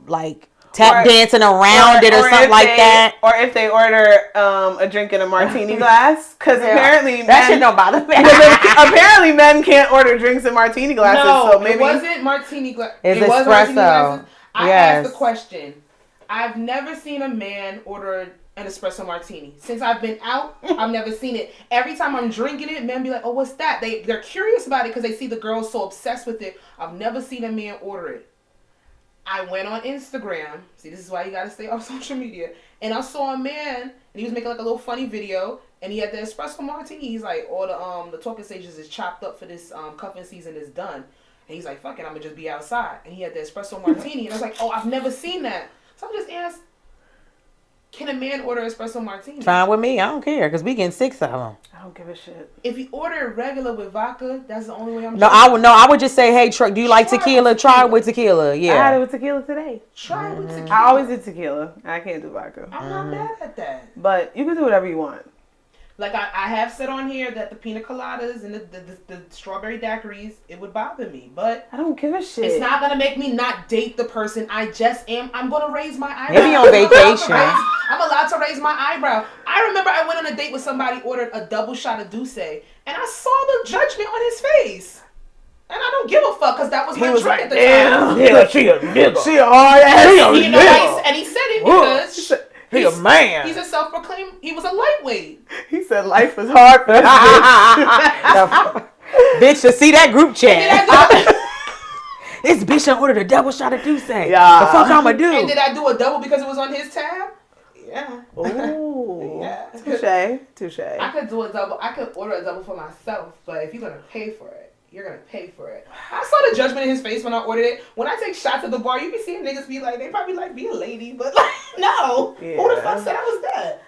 like tap dancing around it or something like that. Or if they order a drink in a martini glass, because apparently that shit don't bother me. Apparently men can't order drinks in martini glasses. No, so maybe it wasn't martini glass. It was espresso. Martini glasses. I asked the question. I've never seen a man order an espresso martini. Since I've been out, I've never seen it. Every time I'm drinking it, men be like, "Oh, what's that?" They're curious about it because they see the girls so obsessed with it. I've never seen a man order it. I went on Instagram. See, this is why you gotta stay off social media. And I saw a man, and he was making like a little funny video, and he had the espresso martini. He's like, all the talking stages is chopped up for this cuffing season is done. And he's like, fuck it, I'm gonna just be outside. And he had the espresso martini, and I was like, oh, I've never seen that. So I just asked, can a man order espresso martini? Fine with me. I don't care because we getting 6 of them. I don't give a shit. If you order regular with vodka, that's the only way I'm. I would just say, hey, do you like tequila? Try it with tequila. Yeah. I had it with tequila today. Try it with tequila. I always do tequila. I can't do vodka. I'm not mad at that. But you can do whatever you want. Like I have said on here that the pina coladas and the strawberry daiquiris, it would bother me, but I don't give a shit. It's not gonna make me not date the person. I'm gonna raise my eyebrow. Maybe on vacation. I'm allowed to raise my eyebrow. I remember I went on a date with somebody, ordered a double shot of Douce, and I saw the judgment on his face. And I don't give a fuck because that was my drink like, at the time. Yeah, she a nigga. She a hard ass. You know, and he said it because he's a man. He's a self-proclaimed. He was a lightweight. He said life was hard for this bitch. To see that group chat. This bitch done ordered a double shot of Douce. Yeah. The fuck I'ma do? And did I do a double because it was on his tab? Yeah. Ooh. Yeah. Touche. I could do a double. I could order a double for myself, but if you're gonna pay for it, you're gonna pay for it. I saw the judgment in his face when I ordered it. When I take shots at the bar, you be seeing niggas be like, they probably like, be a lady, but like, no. Yeah. Who the fuck said I was that?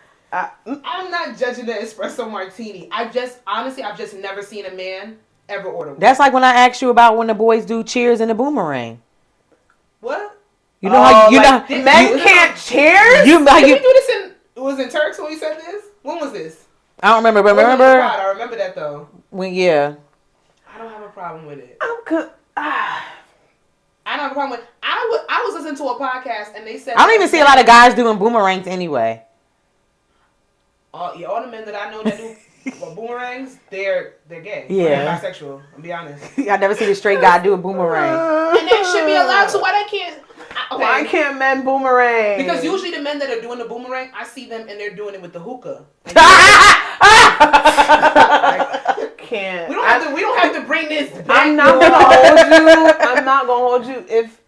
I'm not judging the espresso martini. I've just never seen a man ever order one. That's like when I asked you about when the boys do cheers in the boomerang. What? You know how men can't cheers? Did we do this it was in Turks when we said this? When was this? I don't remember, but remember? I remember that though. Yeah. I don't have a problem with it. I'm good. I don't have a problem with it. I was listening to a podcast and they said I don't even see a lot of guys doing boomerangs anyway. All the men that I know that do boomerangs, they're gay. Yeah. They're bisexual. I'll be honest. I never seen a straight guy do a boomerang. And they should be allowed to. Why they can't? Okay. Why can't men boomerang? Because usually the men that are doing the boomerang, I see them and they're doing it with the hookah. Can't. We don't have to bring this back. I'm not gonna hold you. If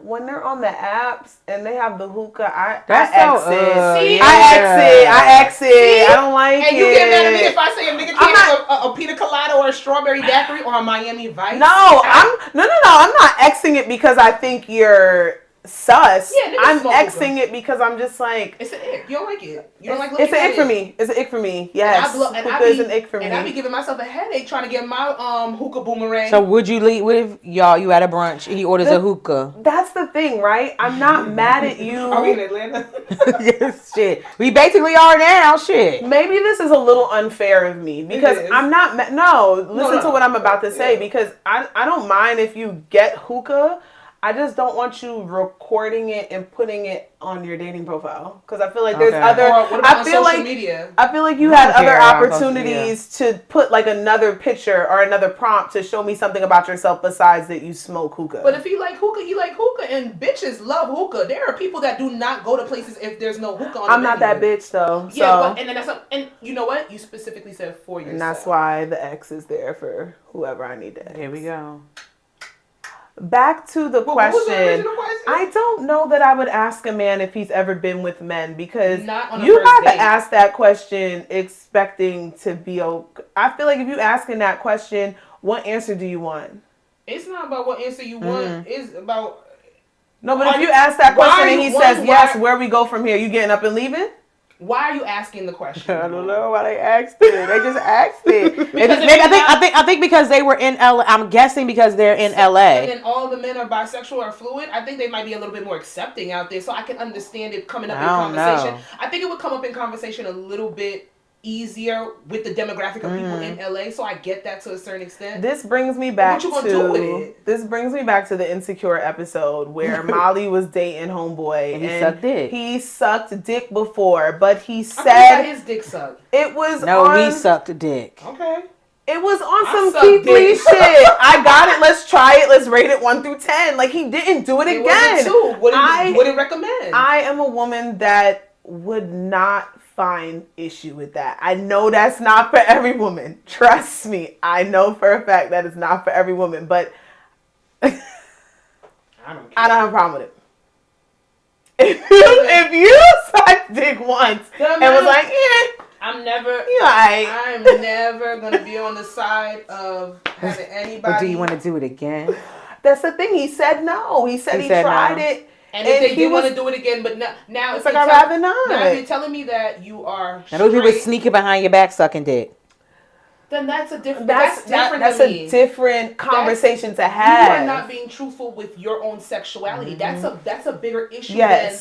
when they're on the apps and they have the hookah, I exit. I exit. I don't like it. And you get mad at me if I say a nigga can't have a pina colada or a strawberry daiquiri or a Miami Vice? No, I'm not Xing it because I think you're sus. Yeah, I'm Xing it because I'm just like, it's an ick. You don't like it. You don't like looking it's an at ick for me. It's an ick for me. Yes. Hookah is an ick for me. And I be giving myself a headache trying to get my hookah boomerang. So would you leave with y'all? You at a brunch? He orders a hookah. That's the thing, right? I'm not mad at you. Are we in Atlanta? Yes, shit. We basically are now. Shit. Maybe this is a little unfair of me because I'm not. Listen to what I'm about to say because I don't mind if you get hookah. I just don't want you recording it and putting it on your dating profile because I feel like there's other. What about social media? I feel like you had other opportunities to put like another picture or another prompt to show me something about yourself besides that you smoke hookah. But if he like hookah, and bitches love hookah. There are people that do not go to places if there's no hookah on. I'm not that bitch though. Yeah, but, and you know what? You specifically said for yourself, and that's why the X is there for whoever I need to. Here we go. Back to the question. What was the original question? I don't know that I would ask a man if he's ever been with men because you gotta ask that question expecting to be okay. I feel like if you asking that question, what answer do you want? It's not about what answer you want. It's about no. But if you ask that question and he says yes, where we go from here? You getting up and leaving? Why are you asking the question? I don't know why they asked it. They just asked it. I think because they were in LA. I'm guessing because they're in LA. And then all the men are bisexual or fluid. I think they might be a little bit more accepting out there, so I can understand it coming up in conversation. I think it would come up in conversation a little bit easier with the demographic of people in LA, so I get that to a certain extent. This brings me back what you gonna do with it? This brings me back to the Insecure episode where Molly was dating homeboy and he sucked dick. He sucked dick before, but he said I his dick sucked. It was he sucked dick. Okay. It was on some Keith Lee shit. I got it. Let's try it. Let's rate it 1 through 10. Like, he didn't do it again. Was a 2. What did recommend? I am a woman that would not find issue with that. I know that's not for every woman. Trust me. I know for a fact that it's not for every woman. But I don't have a problem with it. If you sucked dick once and was like, I'm never gonna be on the side of having anybody. But do you want to do it again? That's the thing. He said no. He said he tried it. And if they did want to do it again, but now it's like I'd rather not. Now if you're telling me that you are straight, and those people sneaking behind your back sucking dick, then that's a different. That's a different conversation to have. You are not being truthful with your own sexuality. That's a bigger issue than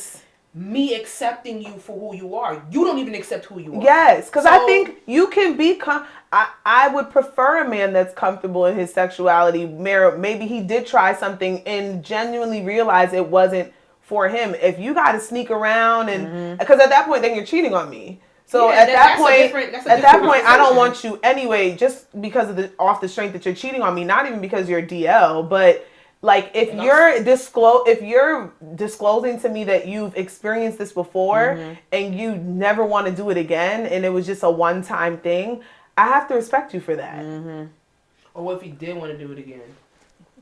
me accepting you for who you are. You don't even accept who you are. Yes, because I think you can be. I would prefer a man that's comfortable in his sexuality. Maybe he did try something and genuinely realized it wasn't for him. If you got to sneak around and because at that point then you're cheating on me. So at that point I don't want you anyway, just because of off the strength that you're cheating on me. Not even because you're DL, but like if you're disclosing to me that you've experienced this before and you never want to do it again and it was just a one-time thing, I have to respect you for that. Or what if he did want to do it again?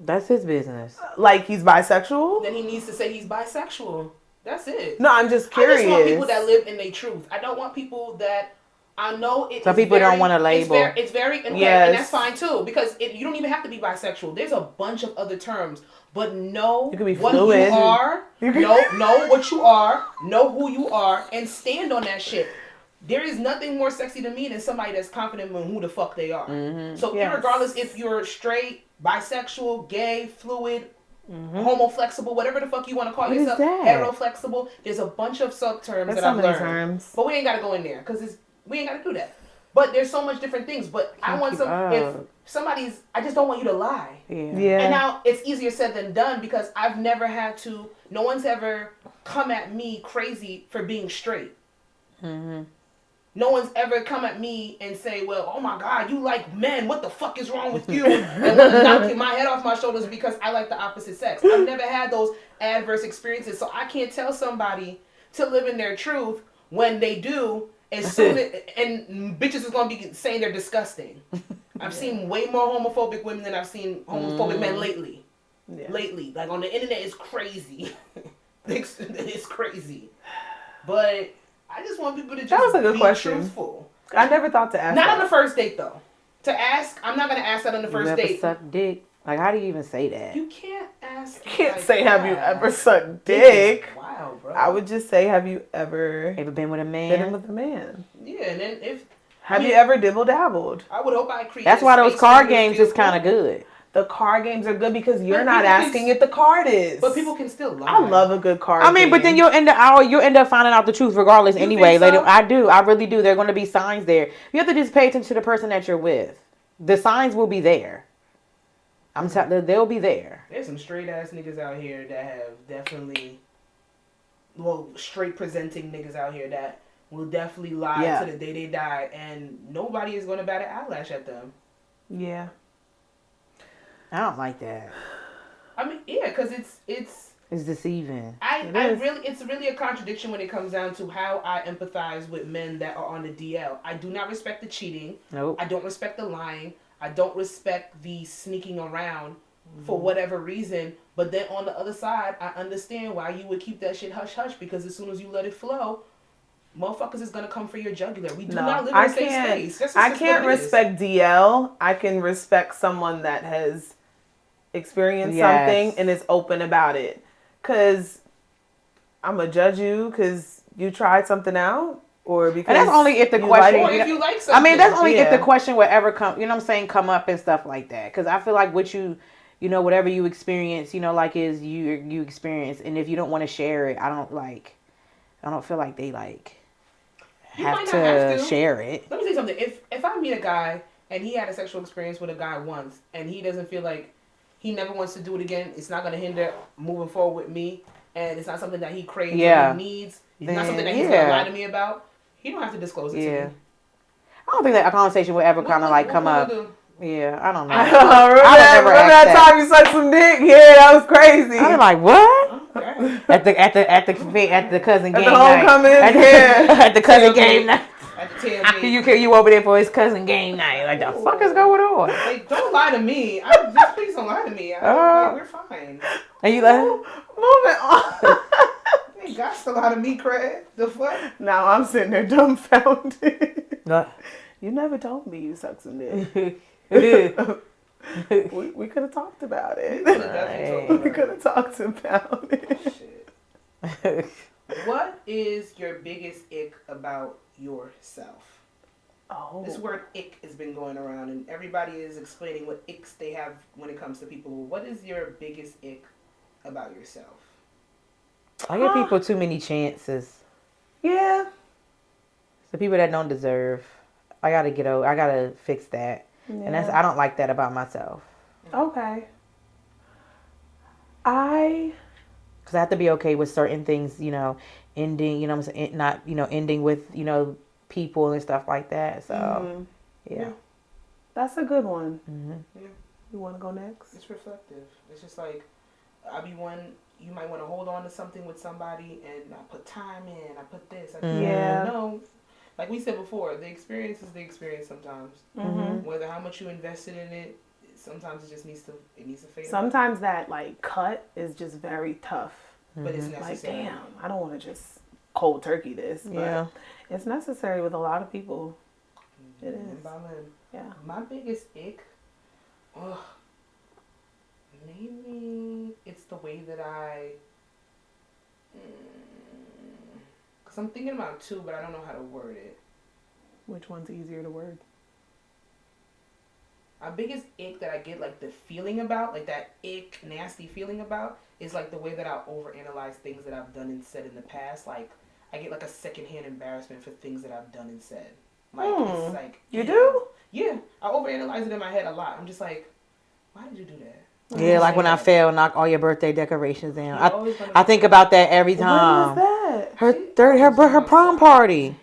That's his business. Like he's bisexual? Then he needs to say he's bisexual. That's it. No, I'm just curious. I just want people that live in their truth. I don't want people that I know it. Some people don't want to label. It's very and that's fine too because you don't even have to be bisexual. There's a bunch of other terms, but know you can be what fluid. you are. know what you are. Know who you are, and stand on that shit. There is nothing more sexy to me than somebody that's confident in who the fuck they are. So regardless if you're straight, bisexual, gay, fluid, homo-flexible, whatever the fuck you want to call yourself, hetero-flexible, there's a bunch of sub-terms that I've learned. But we ain't got to go in there because we ain't got to do that. But there's so much different things. But I want if somebody's, I just don't want you to lie. Yeah. And now it's easier said than done because I've never had to, no one's ever come at me crazy for being straight. No one's ever come at me and say, well, oh my God, you like men. What the fuck is wrong with you? And knocking my head off my shoulders because I like the opposite sex. I've never had those adverse experiences. So I can't tell somebody to live in their truth when they do. As soon as, and bitches is going to be saying they're disgusting. I've seen way more homophobic women than I've seen homophobic men lately. Lately. Like on the internet, it's crazy. It's crazy. But I just want people to just be truthful. I never thought to ask. Not on the first date though. To ask, I'm not gonna ask that on the first date. Suck dick. Like, how do you even say that? You can't ask. You can't say, "Have you ever sucked dick?" Wow, bro. I would just say, "Have you ever been with a man?" Been with a man. Yeah, and then have you ever dibble dabbled? I would hope I create. That's why those card games is kind of good. The card games are good because you're not asking if the card is. But people can still lie. I love a good card game. But then you'll end up finding out the truth regardless anyway. Later, I do. I really do. There are going to be signs there. You have to just pay attention to the person that you're with. The signs will be there. They'll be there. There's some straight ass niggas out here that have definitely, straight presenting niggas out here that will definitely lie to the day they die, and nobody is going to bat an eyelash at them. Yeah. I don't like that. I mean, yeah, because it's deceiving. It's really a contradiction when it comes down to how I empathize with men that are on the DL. I do not respect the cheating. Nope. I don't respect the lying. I don't respect the sneaking around for whatever reason. But then on the other side, I understand why you would keep that shit hush hush because as soon as you let it flow, motherfuckers is gonna come for your jugular. We do not live in a safe space. I can't respect DL. I can respect someone that has experienced something and is open about it. Cause I'm gonna judge you because you tried something out, or because and that's only if the question. Or if you like something. I mean, that's only if the question would ever come. You know what I'm saying? Come up and stuff like that. Because I feel like what whatever you experience, is you experience, and if you don't want to share it, I don't feel like they like have to share it. Let me say something. If I meet a guy and he had a sexual experience with a guy once and he doesn't feel like he never wants to do it again, it's not going to hinder moving forward with me, and it's not something that he craves or he needs, it's not something that he's going to lie to me about, he don't have to disclose it to me. I don't think that a conversation would ever kind of like come up. Yeah, I don't know. Remember that time you sucked some dick? Yeah, that was crazy. I was like, what? Okay. At the cousin game night. At the cousin game night. At the tailgate. You over there for his cousin game night. Like, the fuck is going on? Like, don't lie to me. Just please don't lie to me. We're fine. And you like, moving on. You ain't got to lie to me, Craig. The fuck? Now I'm sitting there dumbfounded. You never told me you sucked some dick. we could have talked about it. We could have talked about it. Shit. What is your biggest ick about yourself? Oh. This word ick has been going around and everybody is explaining what icks they have when it comes to people. What is your biggest ick about yourself? I give people too many chances. Yeah. The people that don't deserve. I gotta fix that. Yeah. And I don't like that about myself. Okay. Because I have to be okay with certain things, ending, what I'm saying, not, ending with, people and stuff like that. So, yeah. That's a good one. Mm-hmm. Yeah. You want to go next? It's reflective. It's just like, you might want to hold on to something with somebody and I put time in, I put this, I put that. No. Like we said before, the experience is the experience sometimes. Mm-hmm. Whether how much you invested in it, sometimes it just needs to fade. Sometimes that cut is just very tough. But it's necessary. Like, damn, I don't want to just cold turkey this. But it's necessary with a lot of people. It is. Yeah. My biggest ick, maybe it's the way that because I'm thinking about two, but I don't know how to word it. Which one's easier to word? My biggest ick that I get, like, the feeling about, like, that ick, nasty feeling about, is, like, the way that I overanalyze things that I've done and said in the past. Like, I get, like, a secondhand embarrassment for things that I've done and said. Like, it's like... You do? Yeah. I overanalyze it in my head a lot. I'm just like, why did you do that? Yeah, like when I fail, knock all your birthday decorations down. I think about that every time. When was that? Her prom party.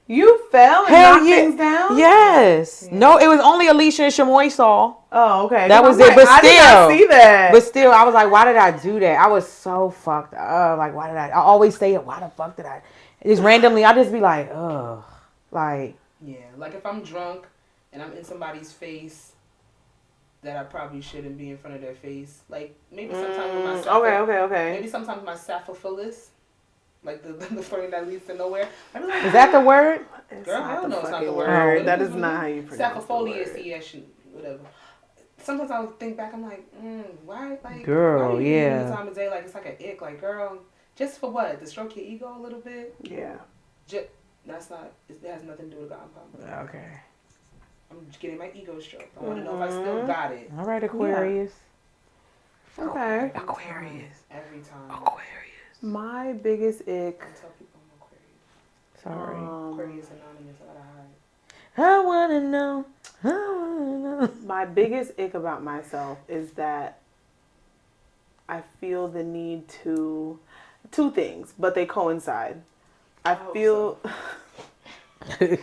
You fell and knocked things down? Yes. Yeah. No, it was only Alicia and Shamoy saw. Oh, okay. That was it. But still, I did not see that. But still, I was like, why did I do that? I was so fucked up. Like, why did I always say it? Why the fuck did I? Just randomly, I just be like, ugh. Like. Yeah, like if I'm drunk and I'm in somebody's face that I probably shouldn't be in front of their face. Like, maybe sometimes with my Okay. Maybe sometimes my saphophilus. Like the flirting that leads to nowhere. Like, is that the word? Girl, I don't know. It's not the word. That is not how you pronounce Saphophilus, whatever. Sometimes I'll think back. I'm like, why? Like, girl, why the time of day, like it's like an ick. Like, girl, just for what? To stroke your ego a little bit? Yeah. That's not. It has nothing to do with God. Okay. I'm just getting my ego stroked. I want to know if I still got it. All right, Aquarius. Yeah. Okay. Aquarius. Every time. Aquarius. My biggest ick. I tell people I'm Aquarius. Sorry. Aquarius Anonymous. I wanna know. My biggest ick about myself is that I feel the need to... Two things, but they coincide. I feel... So.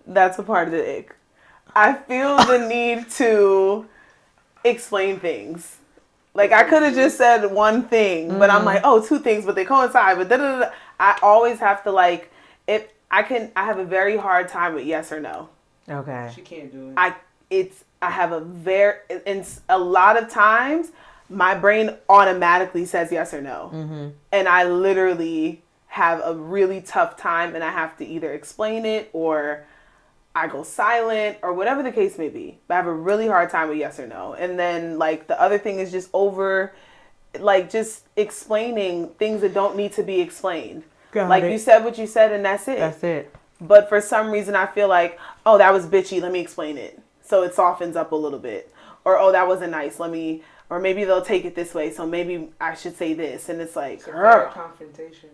That's a part of the ick. I feel the need to explain things. Like, I could have just said one thing, but I'm like, two things, but they coincide. But da-da-da-da. I always have to, like, I have a very hard time with yes or no. Okay. She can't do it. I have and a lot of times, my brain automatically says yes or no. Mm-hmm. And I literally have a really tough time, and I have to either explain it or I go silent or whatever the case may be. But I have a really hard time with yes or no. And then, like, the other thing is just just explaining things that don't need to be explained. You said what you said and that's it. That's it. But for some reason I feel like, oh, that was bitchy, let me explain it. So it softens up a little bit. Or, oh, that wasn't nice, or maybe they'll take it this way, so maybe I should say this. And it's like, girl. Confrontation.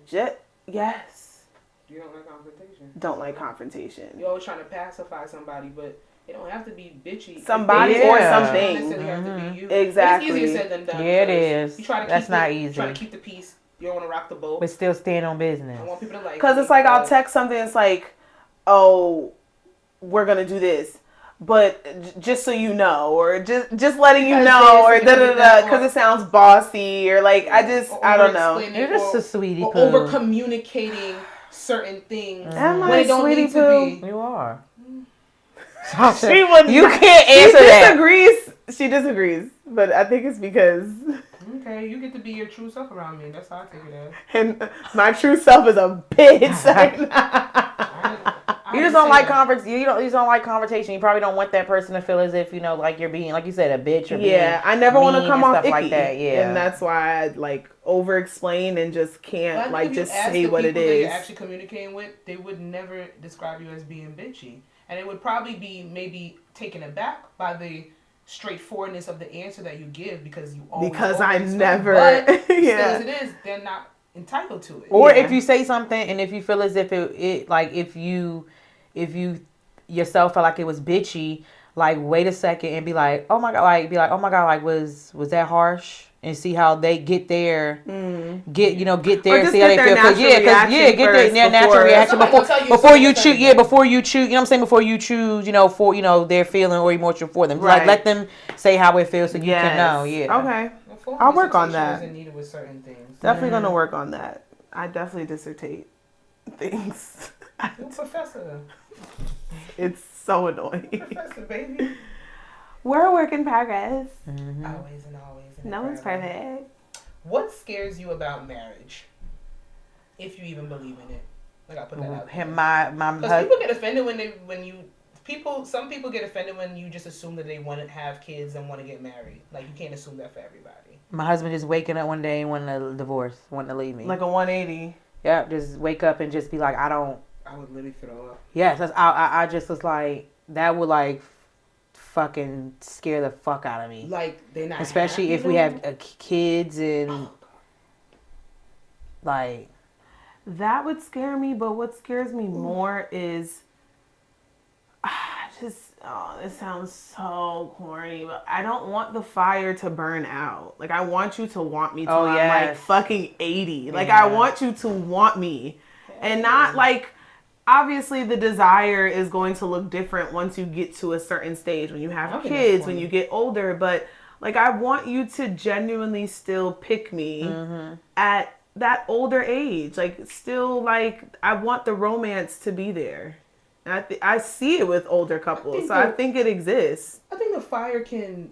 Yes. You don't like confrontation. Don't like confrontation. You're always trying to pacify somebody, but it don't have to be bitchy. Somebody or something. It doesn't necessarily have to be you. Exactly. It's easier said than done. Yeah, it is. You try to That's not easy. Try to keep the peace. You don't want to rock the boat. But still stand on business. I want people to like. Because it's like I'll text something. It's like, oh, we're gonna do this, but just so you know, or just letting you know, or da da da, because it sounds bossy, or like I don't know. You're just a sweetie or poo. Over communicating certain things Am when I it don't sweetie need poo? to be. You are. Sasha, you can't answer that. She disagrees, but I think it's because. Okay, you get to be your true self around me. That's how I take it as. And my true self is a bitch. You just don't like you just don't like confrontation. You probably don't want that person to feel as if like you're being, like you said, a bitch or I never want to come off icky like that. Yeah, and that's why I like over explain and just can't like just say what it is. That you're actually communicating with, they would never describe you as being bitchy, and it would probably be maybe taken aback by the straightforwardness of the answer that you give because you always I never but still as it is, they're not entitled to it. Or if you say something and if you feel as if it like if you yourself felt like it was bitchy, like wait a second and be like, oh my god, like was that harsh? And see how they get there, get there, see how they feel. Get their natural reaction before you choose. Yeah, before you choose. You know what I'm saying? Before you choose, for their feeling or emotion for them. Right. Like let them say how it feels so you can know. Yeah. Okay. I'll work on that. Needed with certain things. Definitely gonna work on that. I definitely dissertate things. You're a professor. It's so annoying. Professor, baby. We're a work in progress. Mm-hmm. Always and always. No one's perfect. What scares you about marriage? If you even believe in it. Like I put that out there. Because people get offended some people get offended when you just assume that they want to have kids and want to get married. Like you can't assume that for everybody. My husband just waking up one day and wanting to divorce, wanting to leave me. Like a 180. Yeah, just wake up and just be like, I would literally throw up. Yes, I just was like, that would like fucking scare the fuck out of me. Like they're not. Especially if we have kids and like. That would scare me, but what scares me more is it sounds so corny, but I don't want the fire to burn out. Like I want you to want me till I'm like fucking 80. Like I want you to want me. And not like obviously the desire is going to look different once you get to a certain stage, when you have kids, when you get older, but like I want you to genuinely still pick me at that older age. Like still like I want the romance to be there. I see it with older couples, I think it exists. I think the fire can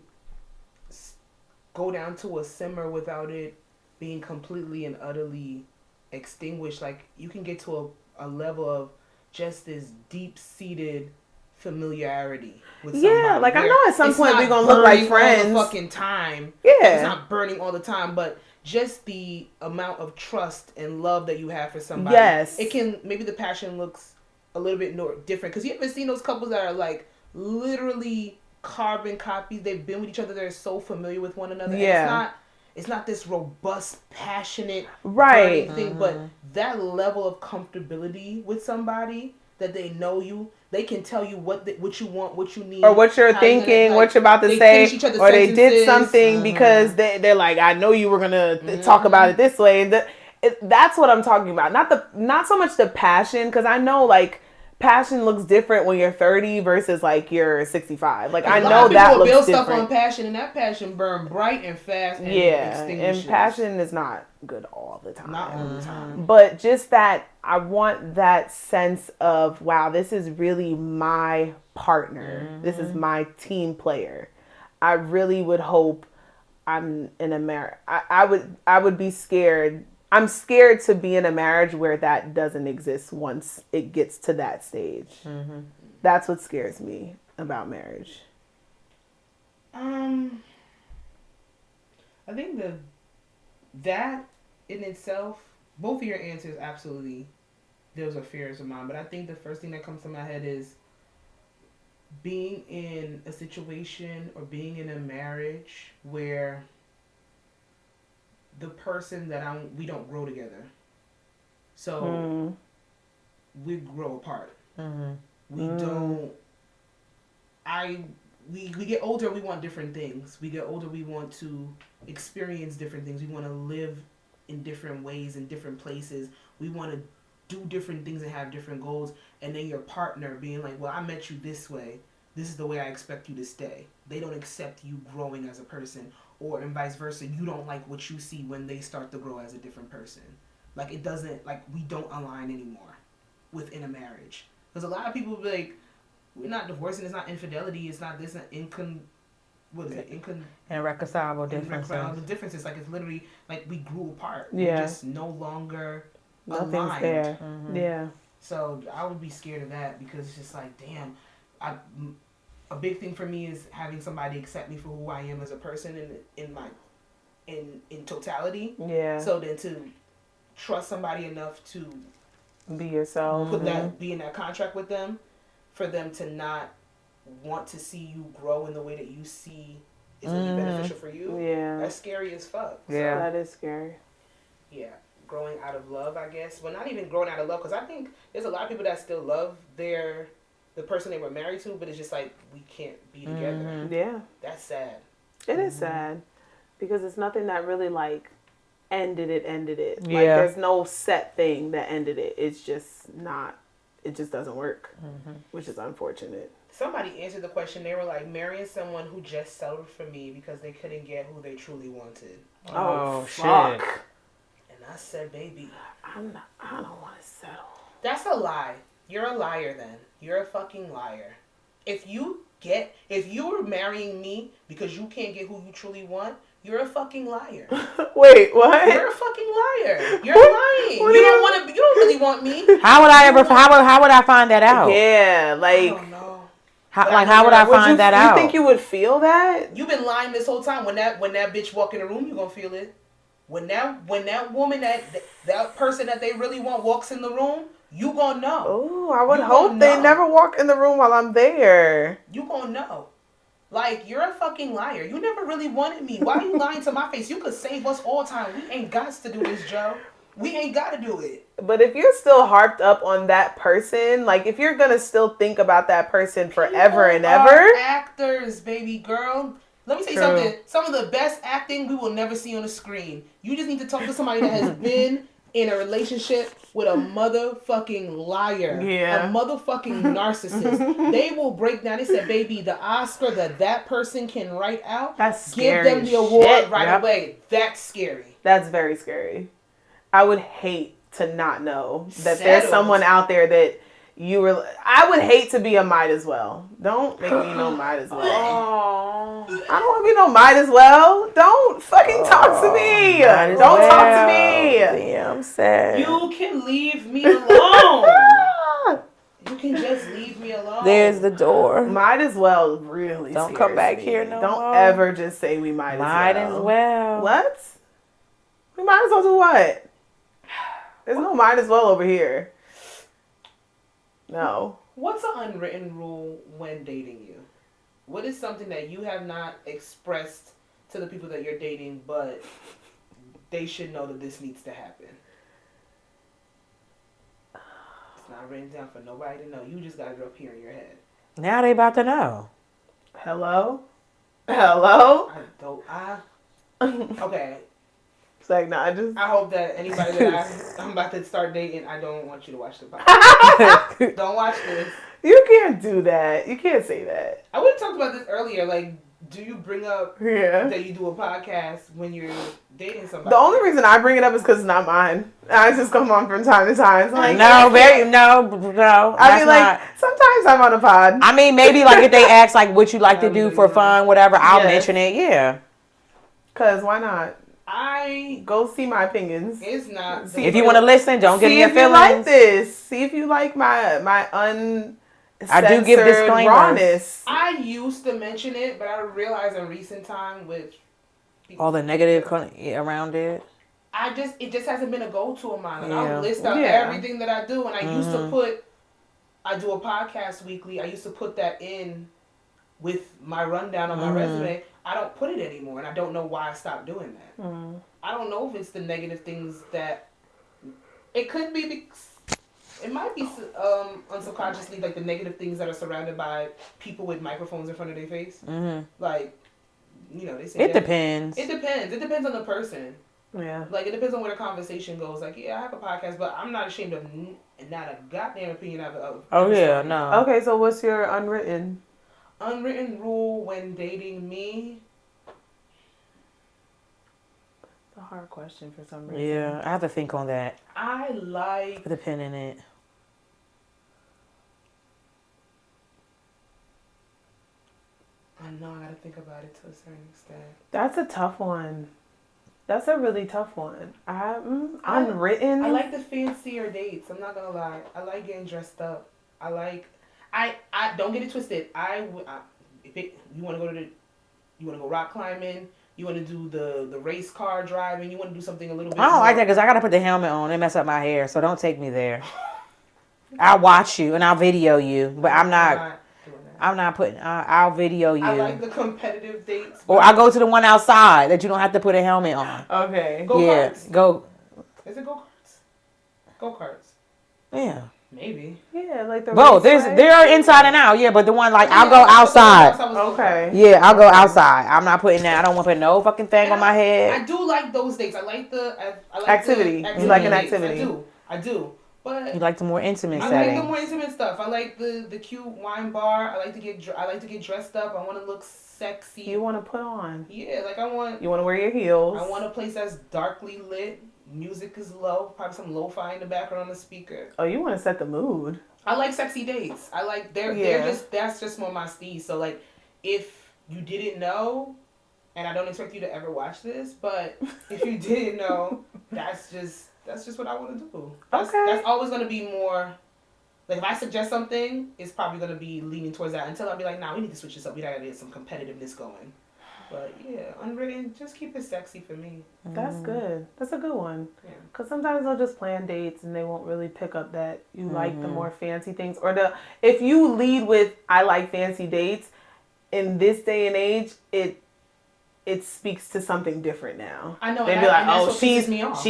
go down to a simmer without it being completely and utterly extinguished. Like you can get to a level of just this deep-seated familiarity with somebody. Yeah, like I know at some point we're gonna look like friends. All the fucking time. Yeah, it's not burning all the time, but just the amount of trust and love that you have for somebody. Yes, it can. Maybe the passion looks a little bit more different because you ever seen those couples that are like literally carbon copies. They've been with each other. They're so familiar with one another. Yeah. And it's not this robust, passionate thing, but that level of comfortability with somebody that they know you, they can tell you what you want, what you need, or what you're thinking, what you're about to say, or they did something because they're like, I know you were gonna talk about it this way. That's what I'm talking about. Not so much the passion, because I know like passion looks different when you're 30 versus like you're 65. Like I know that looks different. People build stuff on passion, and that passion burn bright and fast. And and passion is not good all the time. Not all the time. But just that I want that sense of, wow, this is really my partner. This is my team player. I really would hope I'm in a marriage. I would be scared. I'm scared to be in a marriage where that doesn't exist once it gets to that stage. That's what scares me about marriage. I think that in itself, both of your answers absolutely, those are fears of mine. But I think the first thing that comes to my head is being in a situation or being in a marriage where the person that we don't grow together. So we grow apart. Mm-hmm. We don't. We get older. We want different things. We get older. We want to experience different things. We want to live in different ways, in different places. We want to do different things and have different goals. And then your partner being like, "Well, I met you this way. This is the way I expect you to stay." They don't accept you growing as a person, or and vice versa. You don't like what you see when they start to grow as a different person. Like it doesn't, like we don't align anymore within a marriage. Because a lot of people be like, we're not divorcing, it's not infidelity, it's not this, irreconcilable differences. Irreconcilable differences. Like it's literally like we grew apart. Yeah. We're just no longer Nothing's aligned. there. Mm-hmm. Yeah. So I would be scared of that because it's just like, damn, a big thing for me is having somebody accept me for who I am as a person in totality. Yeah. So then to trust somebody enough to be yourself. Be in that contract with them, for them to not want to see you grow in the way that you see is going to be beneficial for you. Yeah. That's scary as fuck. Yeah. So, that is scary. Yeah. Growing out of love, I guess. Well, not even growing out of love, because I think there's a lot of people that still love the person they were married to, but it's just like, we can't be together. Mm-hmm. Yeah. That's sad. It is sad. Because it's nothing that really, like, ended it. Yeah. Like, there's no set thing that ended it. It's just not, it just doesn't work, which is unfortunate. Somebody answered the question. They were like, marrying someone who just settled for me because they couldn't get who they truly wanted. Oh, shit. fuck. And I said, baby, I don't want to settle. that's a lie. You're a liar then. You're a fucking liar. If you're marrying me because you can't get who you truly want, you're a fucking liar. Wait, what? You're a fucking liar. You're lying. You don't really want me. How would I find that out? Yeah, like, I don't know. How would I find that out? You think you would feel that? You've been lying this whole time. When that bitch walk in the room, you gonna feel it. When that woman that person that they really want walks in the room, you gonna know. Oh, I would hope they never walk in the room while I'm there. You gonna know. Like, you're a fucking liar. You never really wanted me. Why are you lying to my face? You could save us all time. We ain't got to do this, Joe. We ain't got to do it. But if you're still harped up on that person, like, if you're going to still think about that person forever and ever. Are actors, baby girl. Let me tell you something. Some of the best acting we will never see on the screen. You just need to talk to somebody that has been in a relationship with a motherfucking liar. Yeah. A motherfucking narcissist. They will break down. They said, baby, the Oscar that person can write out, that's scary. give them the award right away. That's scary. That's very scary. I would hate to not know that there's someone out there that you were. I would hate to be a might as well. Don't make me no might as well. Oh. I don't want to be no might as well. Don't fucking talk to me. Don't talk to me. Damn, I'm sad. You can leave me alone. You can just leave me alone. There's the door. Might as well really Don't come back me. here no Don't more. ever just say we might as well. What? We might as well do what? There's no might as well over here. No. What's an unwritten rule when dating you? What is something that you have not expressed to the people that you're dating, but they should know that this needs to happen? It's not written down for nobody to know. You just got it up here in your head. Now they about to know. Hello? Okay. It's like, nah, I hope that anybody that I'm about to start dating, I don't want you to watch the podcast. Don't watch this. You can't do that. You can't say that. I would have talked about this earlier. Like, do you bring up that you do a podcast when you're dating somebody? The only reason I bring it up is because it's not mine. I just come on from time to time. So like, no. I mean, like, sometimes I'm on a pod. I mean, maybe like if they ask like what you like to do for fun, whatever, I'll mention it. Yeah. Cause why not? I go see my opinions. It's not. If you want to listen, don't give me your feelings. See if you like this. See if you like my I do give disclaimers. Rawness. I used to mention it, but I realized in recent time with all the negative around it. It just hasn't been a go-to of mine. Like, I'll list out everything that I do, and I used to I do a podcast weekly. I used to put that in with my rundown on my resume. I don't put it anymore, and I don't know why I stopped doing that. I don't know if it's the negative things that it could be. It might be unsubconsciously like the negative things that are surrounded by people with microphones in front of their face. Mm-hmm. Like, they say it depends. It depends. It depends on the person. Yeah. Like, it depends on where the conversation goes. Like, yeah, I have a podcast, but I'm not ashamed of not a goddamn opinion of. Oh yeah, no. Okay, so what's your unwritten rule when dating me? A hard question for some reason. Yeah, I have to think on that. I like... Put a pin in it. I know, I gotta think about it to a certain extent. That's a tough one. That's a really tough one. Unwritten. I like the fancier dates. I'm not gonna lie. I like getting dressed up. I don't get it twisted. You want to go rock climbing. You want to do the race car driving. You want to do something a little bit. I don't like that because I gotta put the helmet on and mess up my hair. So don't take me there. I'll watch you and I'll video you, but I'm not putting. I'll video you. I like the competitive dates. Or I'll go to the one outside that you don't have to put a helmet on. Okay. Go-karts. Go. Is it go-karts? Go-karts. Yeah. Maybe. Yeah, like the both. They're inside and out. Yeah, but the one I'll go outside. Okay. Yeah, I'll go outside. I'm not putting that. I don't want to put no fucking thing on my head. I do like those dates. I like activity. You like an activity. I do. But you like the more intimate settings. setting. I like the more intimate stuff. I like the cute wine bar. I like to get dressed up. I want to look sexy. You want to put on. Yeah, like you want to wear your heels. I want a place that's darkly lit. Music is low. Probably some lo-fi in the background on the speaker. Oh, you want to set the mood. I like sexy dates. I like that's just more my steez. So like, if you didn't know, and I don't expect you to ever watch this, but if you didn't know, that's just what I want to do. That's always going to be more, like if I suggest something, it's probably going to be leaning towards that until I'll be like, nah, we need to switch this up. We got to get some competitiveness going. But yeah, unwritten, just keep it sexy for me. That's good. That's a good one. Yeah. Because sometimes they'll just plan dates and they won't really pick up that you like the more fancy things. Or if you lead with, I like fancy dates, in this day and age, it speaks to something different now. I know. They'd be like, oh, she's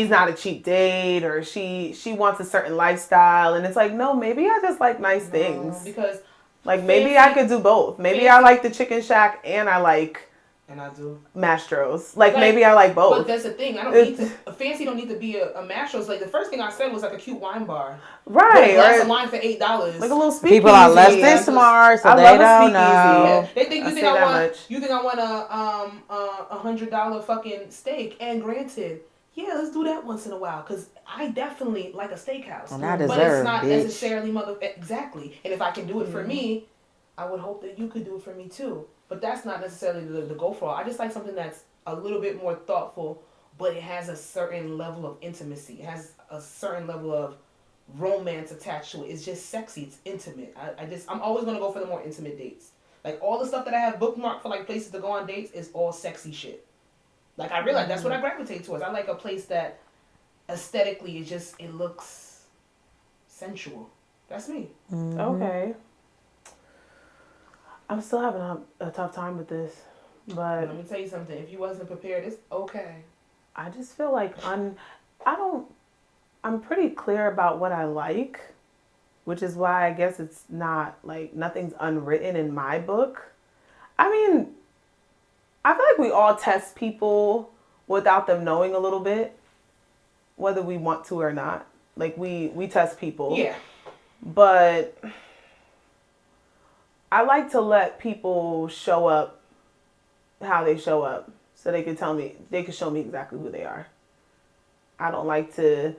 not a cheap date, or she wants a certain lifestyle. And it's like, no, maybe I just like nice things. Because like maybe I could do both. Maybe I like the Chicken Shack and I like... And I do. Mastros. Like maybe I like both. But that's the thing. I don't need to... A fancy don't need to be a Mastros. Like, the first thing I said was like a cute wine bar. Right. A glass of wine for $8. Like a little speakeasy. People are less than smart, so they don't know. Yeah. They think you think I want a $100 fucking steak. And granted, yeah, let's do that once in a while. Because I definitely like a steakhouse. And I deserve, but it's not necessarily exactly. And if I can do it for me, I would hope that you could do it for me too. But that's not necessarily the goal for all. I just like something that's a little bit more thoughtful, but it has a certain level of intimacy. It has a certain level of romance attached to it. It's just sexy. It's intimate. I'm always going to go for the more intimate dates. Like, all the stuff that I have bookmarked for, like, places to go on dates is all sexy shit. Like, I realize that's what I gravitate towards. I like a place that aesthetically it looks sensual. That's me. Mm-hmm. Okay. I'm still having a tough time with this, but... Let me tell you something. If you wasn't prepared, it's okay. I just feel like I'm pretty clear about what I like, which is why I guess it's not, like, nothing's unwritten in my book. I mean, I feel like we all test people without them knowing a little bit, whether we want to or not. Like, we test people. Yeah. But... I like to let people show up how they show up so they can show me exactly who they are. I like to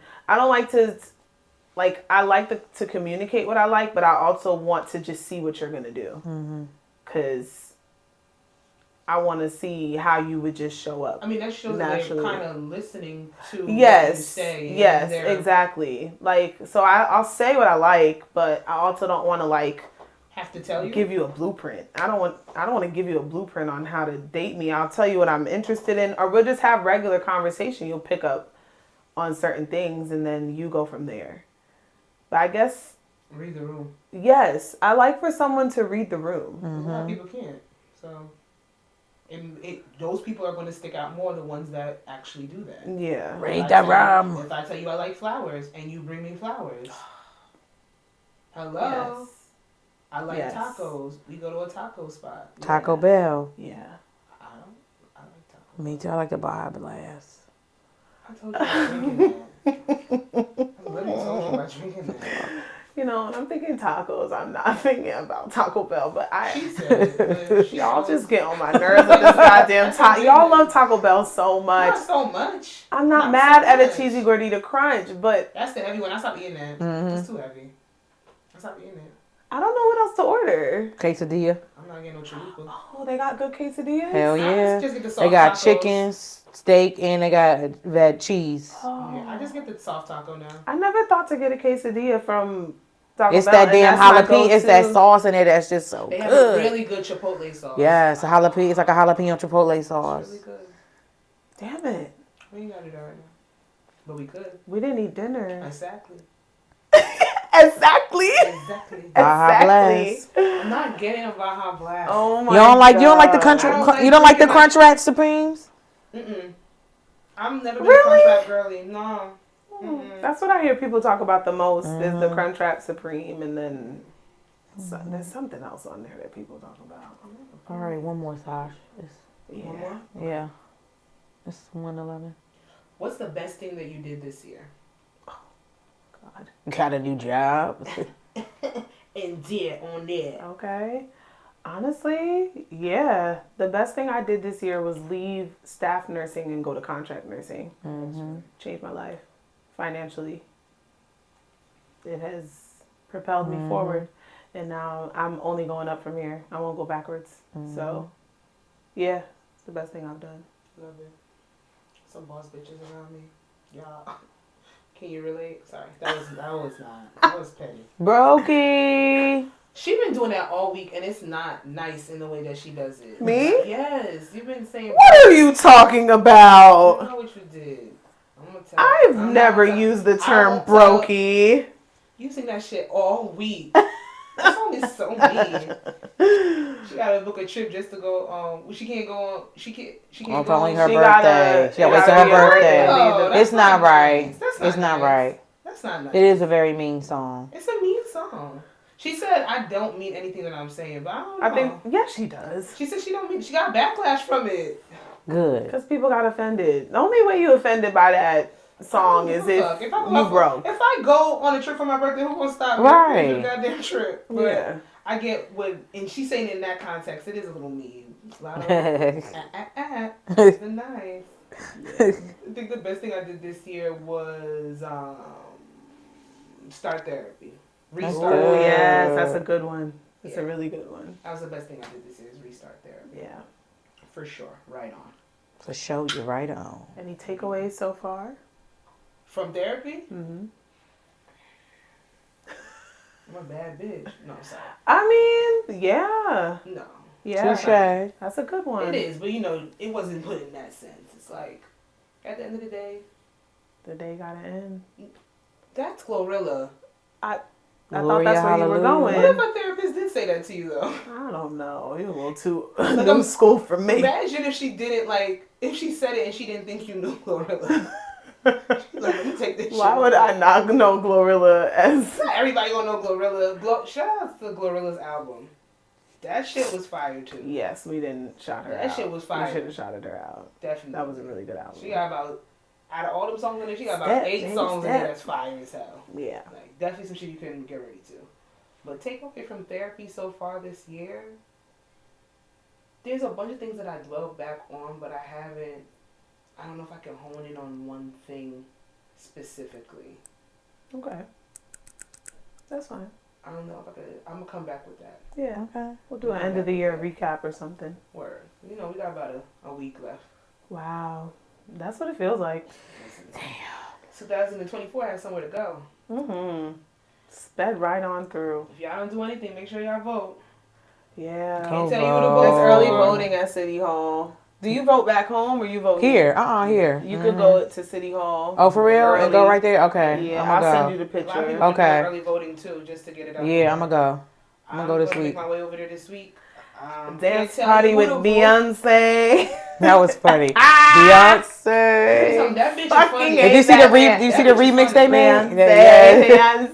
communicate what I like, but I also want to just see what you're going to do. Because I want to see how you would just show up. I mean, that shows that they're kind of listening to what you say. Yes, exactly. Like, so I'll say what I like, but I also don't want to, like, have to tell you, give you a blueprint. I don't want to give you a blueprint on how to date me. I'll tell you what I'm interested in, or we'll just have regular conversation. You'll pick up on certain things and then you go from there. But I guess read the room. Yes, I like for someone to read the room. A lot of people can't. So, and those people are going to stick out more, the ones that actually do that. Yeah. Read the room. If I tell you I like flowers and you bring me flowers, Hello. Yes. I like tacos. We go to a taco spot. Taco Bell. Yeah. I like tacos. Me too. I like the Baja Blast. I told you about drinking that. I literally told you about drinking that. You know, when I'm thinking tacos, I'm not thinking about Taco Bell, but She said it. y'all just get on my nerves with this goddamn taco. Y'all love Taco Bell so much. Not so much. I'm not mad at a cheesy gordita crunch, but that's the heavy one. I stopped eating that. It's too heavy. I stopped eating it. I don't know what else to order. Quesadilla. I'm not getting no chalupa. Oh, they got good quesadillas? Hell yeah. Just get the soft they got tacos. chicken, steak, and they got that cheese. Oh. Yeah, I just get the soft taco now. I never thought to get a quesadilla from Taco It's Bell, that damn jalapeno. It's that sauce in it that's just so they good. They have a really good chipotle sauce. Yeah, it's a jalapeno. It's like a jalapeno chipotle sauce. It's really good. Damn it. We ain't got it right now. But we could. We didn't eat dinner. Exactly. Exactly. Baja Blast. I'm not getting a Baja Blast. Oh my You don't like the I don't like you don't like the drinking Crunch Rat Supremes? I'm never been a Crunch Wrap girly. No. That's what I hear people talk about the most is the Crunchwrap Supreme, and then there's something else on there that people talk about. All right, one more, Sasha. One more? Yeah. It's 111. What's the best thing that you did this year? God. Got a new job. And did on there. Okay. Honestly, yeah. The best thing I did this year was leave staff nursing and go to contract nursing. Changed my life financially. It has propelled me forward. And now I'm only going up from here. I won't go backwards. So, yeah, it's the best thing I've done. Love it. Some boss bitches around me. Y'all. Can you relate? Sorry. That was not. That was petty. Brokey. She been doing that all week, and it's not nice in the way that she does it. Me? Yes. You've been saying... What are you talking about? I know what you did. I'm gonna tell you. I've never used the term brokey. Using that shit all week. That song is so mean. She gotta book a trip just to go. She can't go on. She can't go only on. her birthday. She gotta wait till her birthday. No, it's not right. It's not right. That's not nice. It is a very mean song. It's a mean song. She said, "I don't mean anything that I'm saying," but I don't know. I think yes, she does. She said she don't mean. She got backlash from it. Good. Because people got offended. The only way you offended by that song is if you broke. If I go on a trip for my birthday, who gonna stop me? Right. For the goddamn trip. But Yeah. I get what, and she's saying it in that context, it is a little mean. A lot of it's nice. I think the best thing I did this year was start therapy. Restart. Oh yes, that's a good one. It's a really good one. That was the best thing I did this year is restart therapy. Yeah. For sure. Right on. For sure, you're right on. Any takeaways so far? From therapy? Mm-hmm. I'm a bad bitch. No, sorry. I mean, yeah. No. Yeah. Touche. That's a good one. It is, but it wasn't put in that sense. It's like, at the end of the day, The day gotta end. that's Glorilla. I thought that's where you were going. What if a therapist did say that to you, though? I don't know. You're a little too new school for me. Imagine if she didn't, if she said it and she didn't think you knew Glorilla. She's like, let me take this Why shit. would I not know Glorilla as... Not everybody gonna know Glorilla. Shout out to Glorilla's album. That shit was fire, too. Yes, we didn't shout her out. That shit was fire. We should have shouted her out. Definitely. That was a really good album. She got out of all them songs in there, she got about 8 songs in there that's fire as hell. Yeah. Definitely some shit you couldn't get ready to. But take away from therapy so far this year, there's a bunch of things that I dwelled back on, but I don't know if I can hone in on one thing specifically. Okay. That's fine. I don't know if I could. I'm going to come back with that. Yeah. Okay. We'll do an end of the year recap or something. Word. We got about a week left. Wow. That's what it feels like. Damn. 2024 has somewhere to go. Mm-hmm. Sped right on through. If y'all don't do anything, make sure y'all vote. Yeah. Can't tell you who to vote. It's early voting at City Hall. Do you vote back home or you vote here? Here. You could go to City Hall. Oh, for real? Early. And go right there? Okay. Yeah, I'll send you the A lot of picture. people Okay. do early voting too, just to get it out. Yeah, I'm gonna go. I'm gonna go this gonna week. Make my way over there this week. Dance party with Beyonce. That was funny. Beyonce. That bitch is funny. Did you see the remix they made? Beyonce.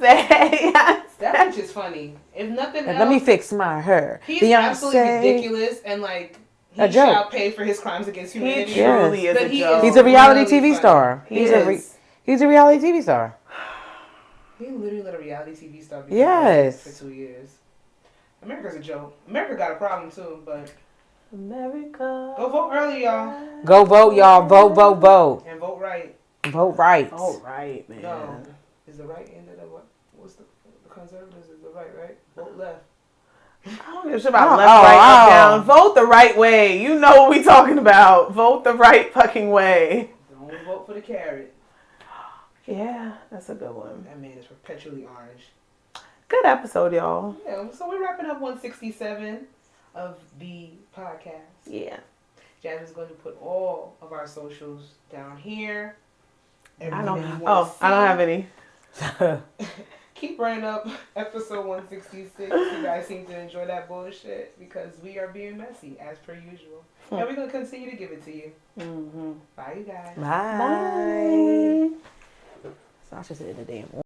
That Savage is funny. If nothing else, let me fix my hair. He's Beyonce. absolutely ridiculous and like he shall pay for his crimes against humanity. He truly is a joke. He's a reality really TV star. He's a reality TV star. He literally let a reality TV star be for 2 years. America's a joke. America got a problem too, but America. go vote early, y'all. Go vote, y'all. Vote, vote, vote. And vote right. Vote right. Vote right, man. No. Is the right end of the what? What's the conservatives is the right? Vote left. I don't give a shit about left, right, up, down. Vote the right way. You know what we talking about. Vote the right fucking way. Don't vote for the carrot. Yeah, that's a good one. That man is perpetually orange. Good episode, y'all. Yeah, so we're wrapping up 167 of the podcast. Yeah. Jazz is going to put all of our socials down here. I don't have any. Keep running up episode 166. You guys seem to enjoy that bullshit because we are being messy as per usual. And we're going to continue to give it to you. Bye, you guys. Bye. Sasha said the damn